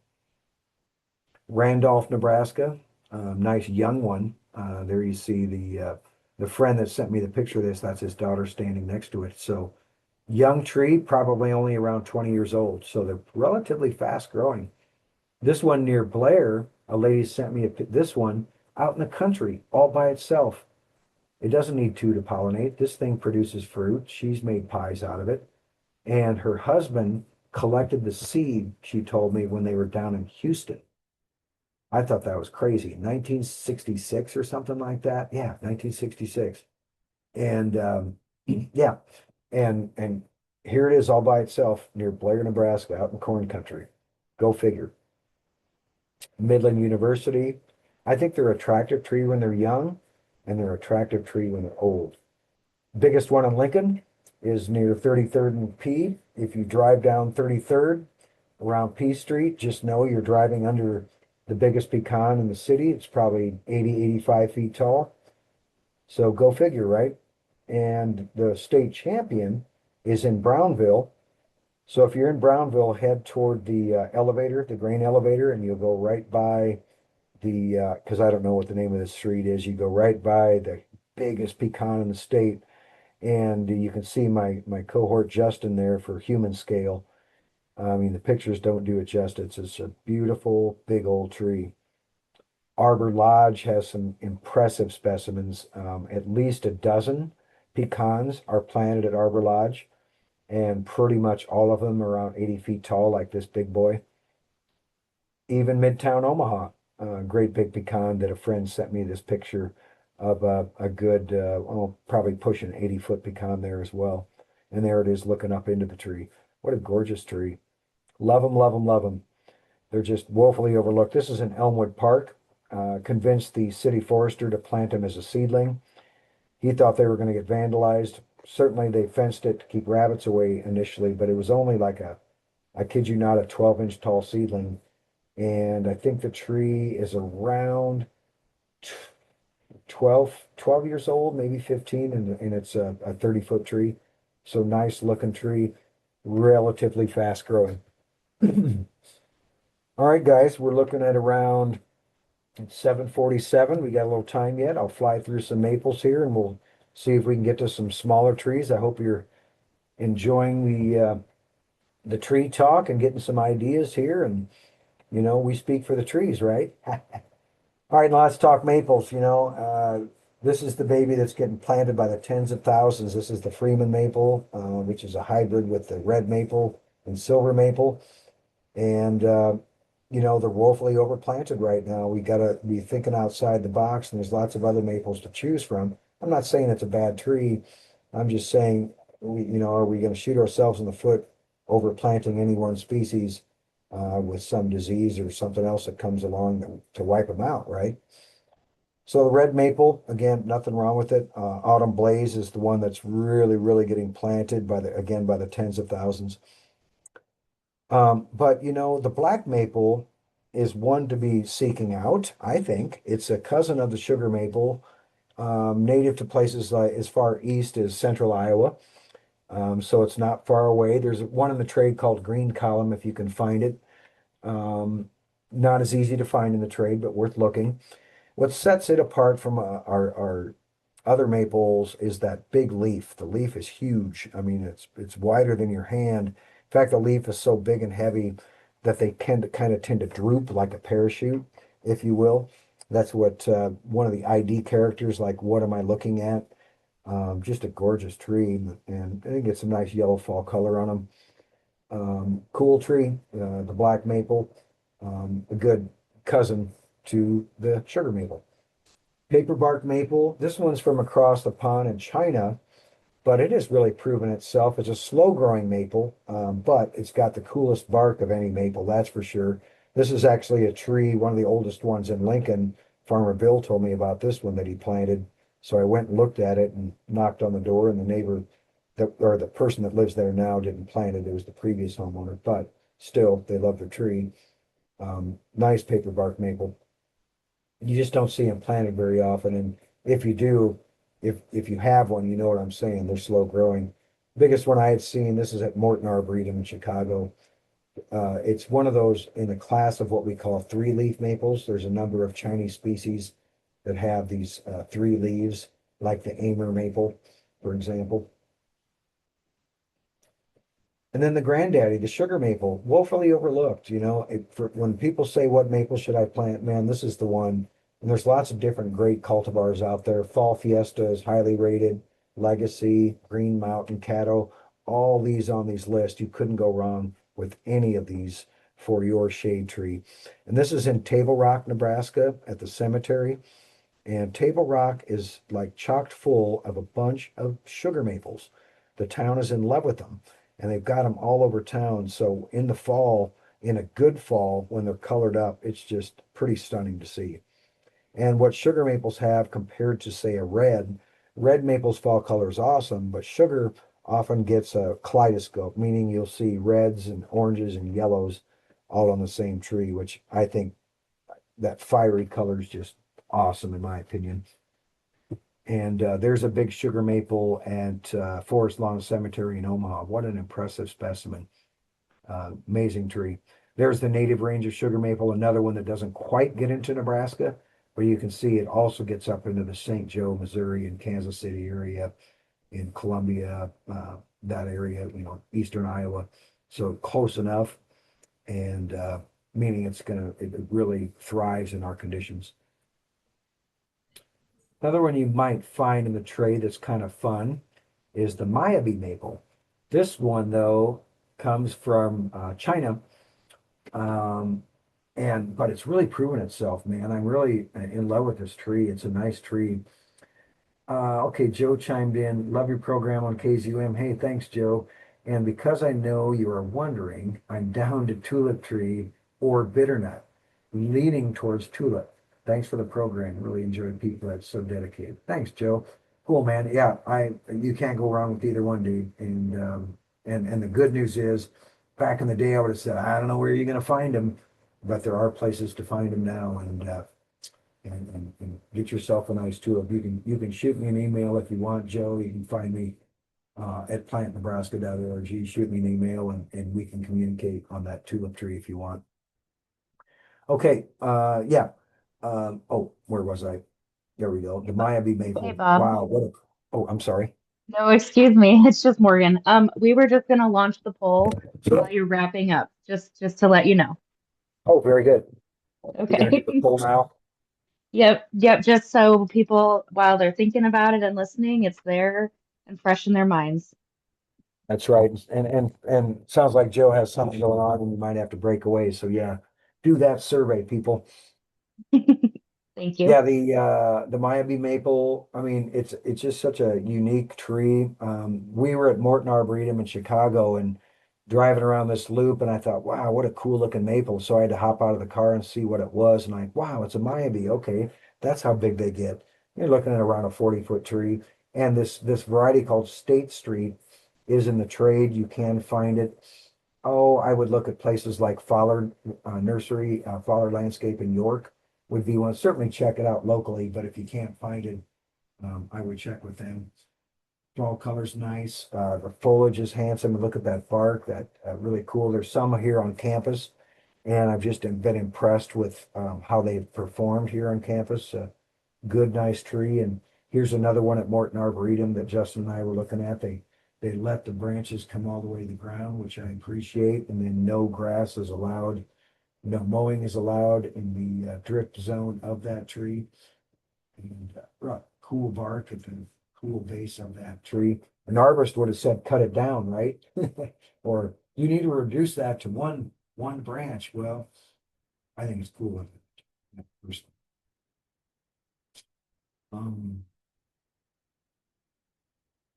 Randolph, Nebraska, nice young one. There you see the friend that sent me the picture of this. That's his daughter standing next to it. So young tree, probably only around 20 years old. So they're relatively fast growing. This one near Blair, a lady sent me this one out in the country all by itself. It doesn't need two to pollinate. This thing produces fruit. She's made pies out of it. And her husband collected the seed, she told me, when they were down in Houston. I thought that was crazy. 1966 or something like that. Yeah, 1966. And yeah, and here it is all by itself near Blair, Nebraska, out in corn country. Go figure. Midland University. I think they're attractive tree when they're young, and they're attractive tree when they're old. Biggest one in Lincoln is near 33rd and P. If you drive down 33rd around P Street, just know you're driving under the biggest pecan in the city. It's probably 80, 85 feet tall. So go figure, right? And the state champion is in Brownville. So if you're in Brownville, head toward the elevator, the grain elevator, and you'll go right by the, because I don't know what the name of the street is. You go right by the biggest pecan in the state, and you can see my cohort Justin there for human scale. I mean, the pictures don't do it justice. It's a beautiful, big old tree. Arbor Lodge has some impressive specimens. At least a dozen pecans are planted at Arbor Lodge, and pretty much all of them are around 80 feet tall, like this big boy. Even Midtown Omaha, great big pecan that a friend sent me this picture of a good, oh, probably pushing 80-foot pecan there as well. And there it is looking up into the tree. What a gorgeous tree. Love them, love them, love them. They're just woefully overlooked. This is in Elmwood Park. Convinced the city forester to plant them as a seedling. He thought they were going to get vandalized. Certainly they fenced it to keep rabbits away initially, but it was only like I kid you not, a 12-inch tall seedling. And I think the tree is around 12 years old, maybe 15, and it's a 30-foot tree. So nice looking tree, relatively fast growing. All right, guys, we're looking at around 7:47. We got a little time yet. I'll fly through some maples here and we'll see if we can get to some smaller trees. I hope you're enjoying the tree talk and getting some ideas here. And we speak for the trees, right? All right, now let's talk maples. This is the baby that's getting planted by the tens of thousands. This is the Freeman maple, which is a hybrid with the red maple and silver maple. And they're woefully overplanted right now. We got to be thinking outside the box, and there's lots of other maples to choose from. I'm not saying it's a bad tree. I'm just saying, are we going to shoot ourselves in the foot overplanting any one species with some disease or something else that comes along to wipe them out, right? So the red maple, again, nothing wrong with it. Autumn Blaze is the one that's really, really getting planted by the tens of thousands. But the black maple is one to be seeking out, I think. It's a cousin of the sugar maple, native to places like as far east as central Iowa. So it's not far away. There's one in the trade called Green Column, if you can find it. Not as easy to find in the trade, but worth looking. What sets it apart from our other maples is that big leaf. The leaf is huge. I mean, it's wider than your hand. In fact, the leaf is so big and heavy that they kind of tend to droop like a parachute, if you will. That's what one of the ID characters, like, what am I looking at? Just a gorgeous tree, and I think it's a nice yellow fall color on them. Cool tree, the black maple, a good cousin to the sugar maple. Paperbark maple, this one's from across the pond in China, but it has really proven itself as a slow growing maple, but it's got the coolest bark of any maple, that's for sure. This is actually a tree, one of the oldest ones in Lincoln. Farmer Bill told me about this one that he planted. So I went and looked at it and knocked on the door, and the neighbor or the person that lives there now didn't plant it. It was the previous homeowner, but still, they love their tree. Nice paperbark maple. You just don't see them planted very often. And if you do, if you have one, you know what I'm saying. They're slow growing. Biggest one I had seen, this is at Morton Arboretum in Chicago. It's one of those in a class of what we call three-leaf maples. There's a number of Chinese species that have these three leaves, like the Amer maple, for example. And then the granddaddy, the sugar maple, woefully overlooked. When people say, what maple should I plant? Man, this is the one. And there's lots of different great cultivars out there. Fall Fiesta is highly rated, Legacy, Green Mountain, Caddo, all these on these lists. You couldn't go wrong with any of these for your shade tree. And this is in Table Rock, Nebraska at the cemetery. And Table Rock is like chocked full of a bunch of sugar maples. The town is in love with them, and they've got them all over town. So in the fall, in a good fall, when they're colored up, it's just pretty stunning to see. And what sugar maples have compared to, say, a red maple's fall color is awesome, but sugar often gets a kaleidoscope, meaning you'll see reds and oranges and yellows all on the same tree, which I think that fiery color is just awesome in my opinion. And there's a big sugar maple at Forest Lawn Cemetery in Omaha. What an impressive specimen. Amazing tree. There's the native range of sugar maple, another one that doesn't quite get into Nebraska, but you can see it also gets up into the St. Joe, Missouri, and Kansas City area, in Columbia, that area, eastern Iowa. So close enough, and meaning it really thrives in our conditions. Another one you might find in the trade that's kind of fun is the Miyabi maple. This one, though, comes from China, um, but it's really proven itself, man. I'm really in love with this tree. It's a nice tree. Okay, Joe chimed in. Love your program on KZUM. Hey, thanks, Joe. And because I know you are wondering, I'm down to tulip tree or bitternut, leaning towards tulip. Thanks for the program. Really enjoyed people that's so dedicated. Thanks, Joe. Cool, man. Yeah, you can't go wrong with either one, dude. And the good news is, back in the day, I would have said, I don't know where you're gonna find them, but there are places to find them now, and get yourself a nice tulip. You can shoot me an email if you want, Joe. You can find me at plantnebraska.org. Shoot me an email, and we can communicate on that tulip tree if you want. Okay, yeah. Oh, where was I? There we go. The Miyabi Hey, maple. Bob. Wow, oh, I'm sorry. No, excuse me. It's just Morgan. We were just gonna launch the poll while Sure. you're wrapping up, just to let you know. Oh, very good. You're gonna do Okay. the poll now? Yep, yep. Just so people, while they're thinking about it and listening, it's there and fresh in their minds. That's right. And sounds like Joe has something going on and you might have to break away. So yeah, do that survey, people. Thank Yeah, you. the Miami maple, I mean, it's just such a unique tree. We were at Morton Arboretum in Chicago and driving around this loop, and I thought, wow, what a cool looking maple. So I had to hop out of the car and see what it was, and wow, it's a Miami. Okay, that's how big they get. You're looking at around a 40-foot tree. And this variety called State Street is in the trade. You can find it. Oh, I would look at places like Fowler Nursery, Fowler Landscape in York would be one. Certainly check it out locally, but if you can't find it, I would check with them. Fall color's nice. The foliage is handsome. Look at that bark. That really cool. There's some here on campus, and I've just been impressed with how they've performed here on campus. Good, nice tree. And here's another one at Morton Arboretum that Justin and I were looking at. They let the branches come all the way to the ground, which I appreciate, and then no grass is allowed. No mowing is allowed in the drift zone of that tree. And cool bark at the cool base of that tree. An arborist would have said, cut it down, right? Or you need to reduce that to one branch. Well, I think it's cool. Um,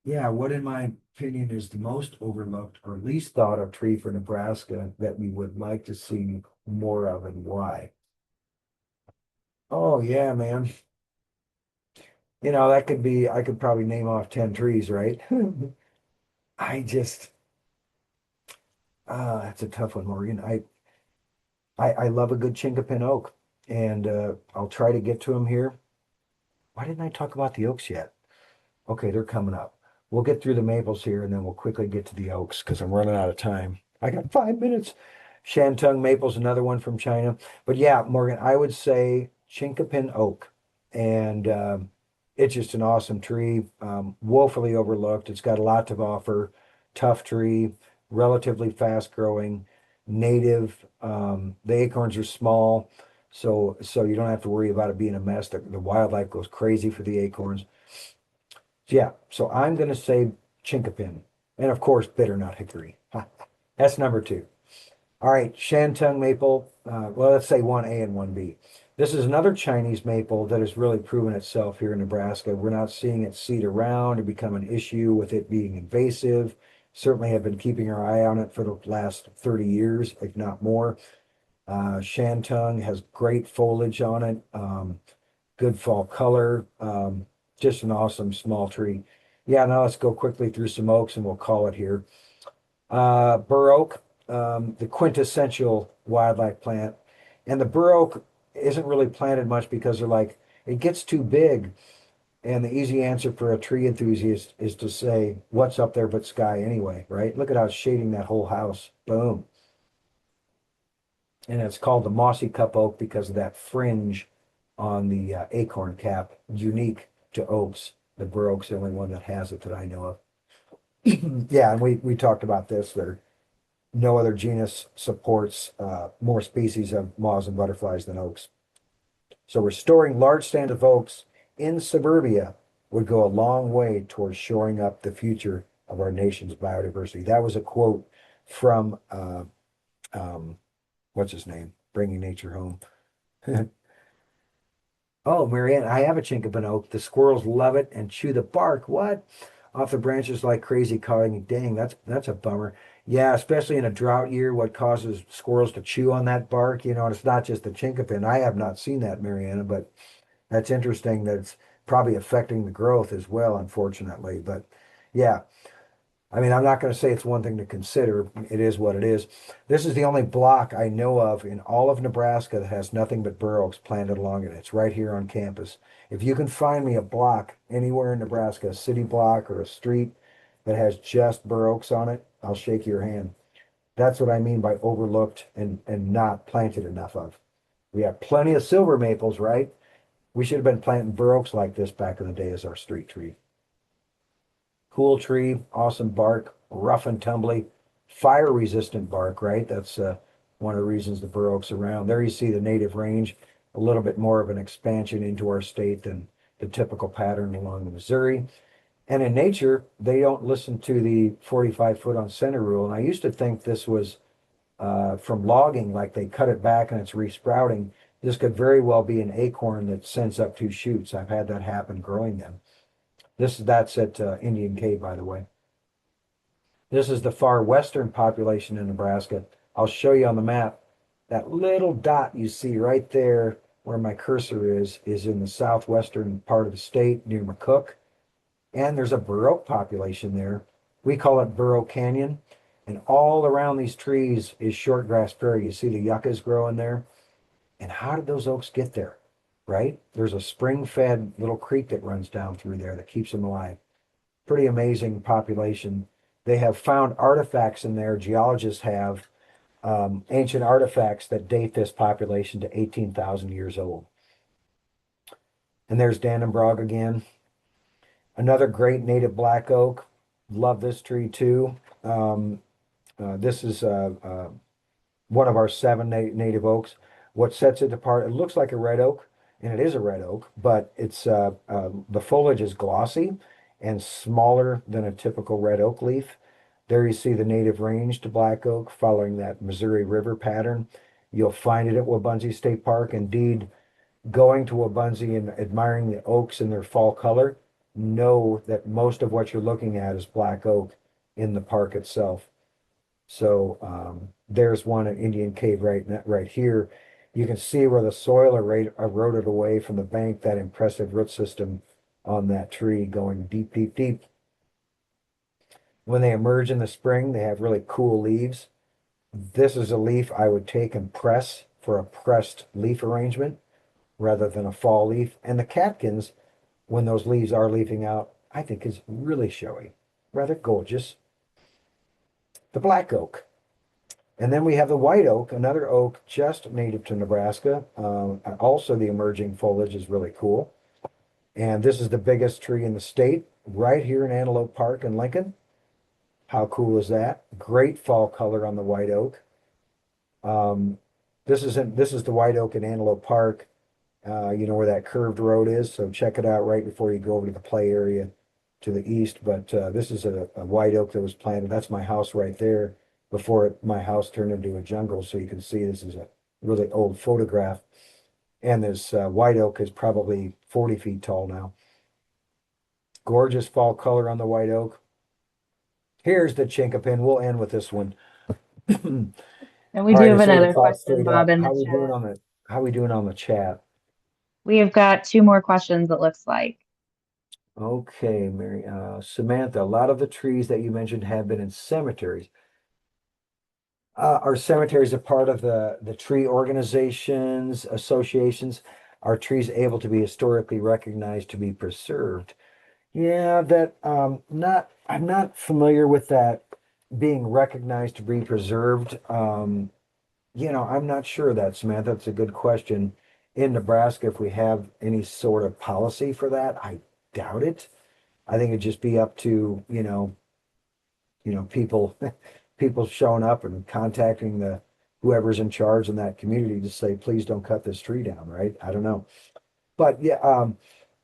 yeah, what in my opinion is the most overlooked or least thought of tree for Nebraska that we would like to see more of, and why? Oh yeah, man. That could be, I could probably name off 10 trees, right? I just, that's a tough one, Morgan. I love a good chinkapin oak, and I'll try to get to them here. Why didn't I talk about the oaks yet? Okay, they're coming up. We'll get through the maples here, and then we'll quickly get to the oaks because I'm running out of time. I got 5 minutes. Shantung maple's another one from China. But yeah, Morgan, I would say chinkapin oak. And it's just an awesome tree, woefully overlooked. It's got a lot to offer. Tough tree, relatively fast growing, native. The acorns are small, so you don't have to worry about it being a mess. The wildlife goes crazy for the acorns. Yeah, so I'm going to say chinkapin. And of course, bitternut hickory. That's number two. All right, Shantung maple. Well, let's say 1A and 1B. This is another Chinese maple that has really proven itself here in Nebraska. We're not seeing it seed around or become an issue with it being invasive. Certainly have been keeping our eye on it for the last 30 years, if not more. Shantung has great foliage on it, good fall color, just an awesome small tree. Yeah, now let's go quickly through some oaks and we'll call it here. Bur oak, the quintessential wildlife plant. And the bur oak isn't really planted much because they're like, it gets too big. And the easy answer for a tree enthusiast is to say, what's up there but sky anyway, right? Look at how it's shading that whole house. Boom. And it's called the mossy cup oak because of that fringe on the acorn cap, unique to oaks. The bur oak's the only one that has it that I know of. Yeah, and we talked about this. There, no other genus supports more species of moths and butterflies than oaks. So restoring large stands of oaks in suburbia would go a long way towards shoring up the future of our nation's biodiversity. That was a quote from what's his name? Bringing Nature Home. Oh, Marianne, I have a chinkapin oak. The squirrels love it and chew the bark. What? Off the branches like crazy, calling, dang, that's a bummer. Yeah, especially in a drought year, what causes squirrels to chew on that bark, and it's not just the chinkapin. I have not seen that, Mariana, but that's interesting that it's probably affecting the growth as well, unfortunately. But yeah, I mean, I'm not going to say it's one thing to consider. It is what it is. This is the only block I know of in all of Nebraska that has nothing but bur oaks planted along it. It's right here on campus. If you can find me a block anywhere in Nebraska, a city block or a street that has just bur oaks on it, I'll shake your hand. That's what I mean by overlooked and not planted enough of. We have plenty of silver maples, right? We should have been planting bur oaks like this back in the day as our street tree. Cool tree, awesome bark, rough and tumbly, fire resistant bark, right? That's one of the reasons the bur oak's around. There you see the native range, a little bit more of an expansion into our state than the typical pattern along the Missouri. And in nature, they don't listen to the 45 foot on center rule. And I used to think this was from logging, like they cut it back and it's resprouting. This could very well be an acorn that sends up two shoots. I've had that happen growing them. That's at Indian Cave, by the way. This is the far western population in Nebraska. I'll show you on the map. That little dot you see right there where my cursor is in the southwestern part of the state near McCook. And there's a bur oak population there. We call it Bur Oak Canyon. And all around these trees is shortgrass prairie. You see the yuccas growing there. And how did those oaks get there? Right? There's a spring-fed little creek that runs down through there that keeps them alive. Pretty amazing population. They have found artifacts in there. Geologists have ancient artifacts that date this population to 18,000 years old. And there's Dannebrog again. Another great native black oak. Love this tree too. This is one of our seven native oaks. What sets it apart, it looks like a red oak, and it is a red oak, but it's the foliage is glossy and smaller than a typical red oak leaf. There you see the native range to black oak following that Missouri River pattern. You'll find it at Wabaunsee State Park. Indeed, going to Wabaunsee and admiring the oaks in their fall color, know that most of what you're looking at is black oak in the park itself. So there's one at Indian Cave right here. You can see where the soil eroded away from the bank, that impressive root system on that tree going deep, deep, deep. When they emerge in the spring, they have really cool leaves. This is a leaf I would take and press for a pressed leaf arrangement rather than a fall leaf. And the catkins, when those leaves are leafing out, I think is really showy, rather gorgeous. The black oak. And then we have the white oak, another oak just native to Nebraska. Also, the emerging foliage is really cool. And this is the biggest tree in the state, right here in Antelope Park in Lincoln. How cool is that? Great fall color on the white oak. This is the white oak in Antelope Park. You know where that curved road is, so check it out right before you go over to the play area to the east. But this is a white oak that was planted. That's my house right there before my house turned into a jungle. So you can see this is a really old photograph. And this white oak is probably 40 feet tall now. Gorgeous fall color on the white oak. Here's the chinkapin. We'll end with this one. All And we do right, have just so we another talk question, straight Bob, up. in the chat. How we doing on the chat? We have got two more questions, it looks like. Okay, Mary, Samantha, a lot of the trees that you mentioned have been in cemeteries. Are cemeteries a part of the tree organizations, associations? Are trees able to be historically recognized to be preserved? Yeah, that not I'm not familiar with that being recognized to be preserved. I'm not sure of that, Samantha. That's a good question. In Nebraska, if we have any sort of policy for that, I doubt it. I think it'd just be up to, people people showing up and contacting the whoever's in charge in that community to say, please don't cut this tree down, right? I don't know. But yeah,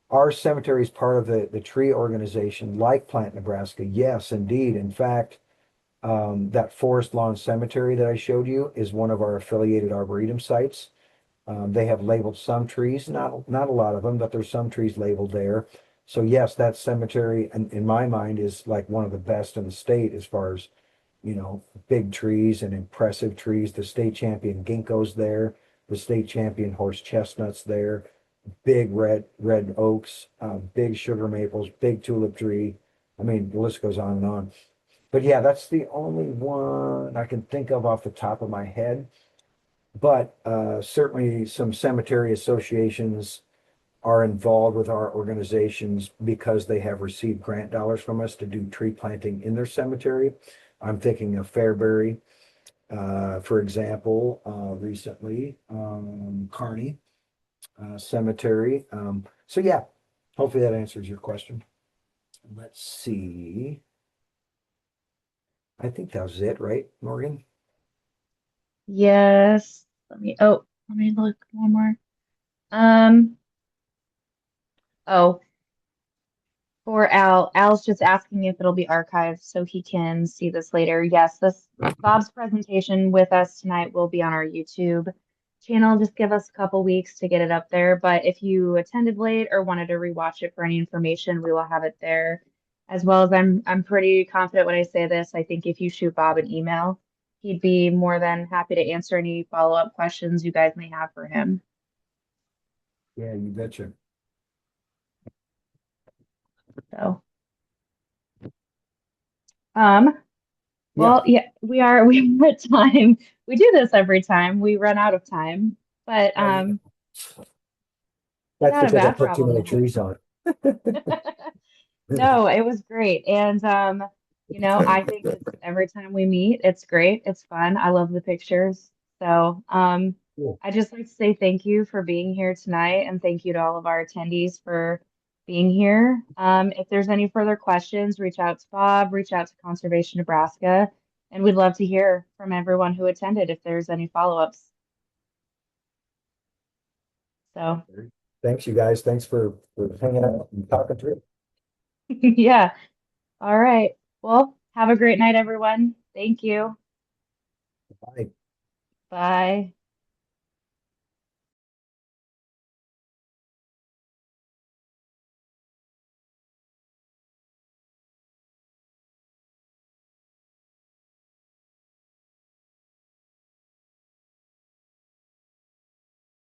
our cemetery is part of the tree organization like Plant Nebraska. Yes, indeed. In fact, that Forest Lawn Cemetery that I showed you is one of our affiliated arboretum sites. They have labeled some trees, not a lot of them, but there's some trees labeled there. So yes, that cemetery, in my mind, is like one of the best in the state as far as, big trees and impressive trees. The state champion ginkgo's there, the state champion horse chestnut's there, big red oaks, big sugar maples, big tulip tree. I mean, the list goes on and on. But yeah, that's the only one I can think of off the top of my head. But certainly some cemetery associations are involved with our organizations because they have received grant dollars from us to do tree planting in their cemetery. I'm thinking of Fairbury, for example, recently, Kearney Cemetery. So yeah, hopefully that answers your question. Let's see. I think that was it, right, Morgan? Yes. Let me look one more. Um, oh, for Al. Al's just asking if it'll be archived so he can see this later. Yes, this Bob's presentation with us tonight will be on our YouTube channel. Just give us a couple weeks to get it up there. But if you attended late or wanted to rewatch it for any information, we will have it there. As well as I'm pretty confident when I say this. I think if you shoot Bob an email, he'd be more than happy to answer any follow-up questions you guys may have for him. Yeah, you betcha. So, um, Yeah. well, yeah, we are at time. We do this every time. We run out of time, but Oh, yeah. That's not a because I bad put too problem many to trees on. have. No, it was great. And I think it's every time we meet, it's great. It's fun. I love the pictures. So, Cool. I just like to say thank you for being here tonight and thank you to all of our attendees for being here. If there's any further questions, reach out to Bob, reach out to Conservation Nebraska, and we'd love to hear from everyone who attended if there's any follow-ups. So, Thanks, you guys. Thanks for hanging out and talking through. yeah. All right. Well, have a great night, everyone. Thank you. Bye. Bye.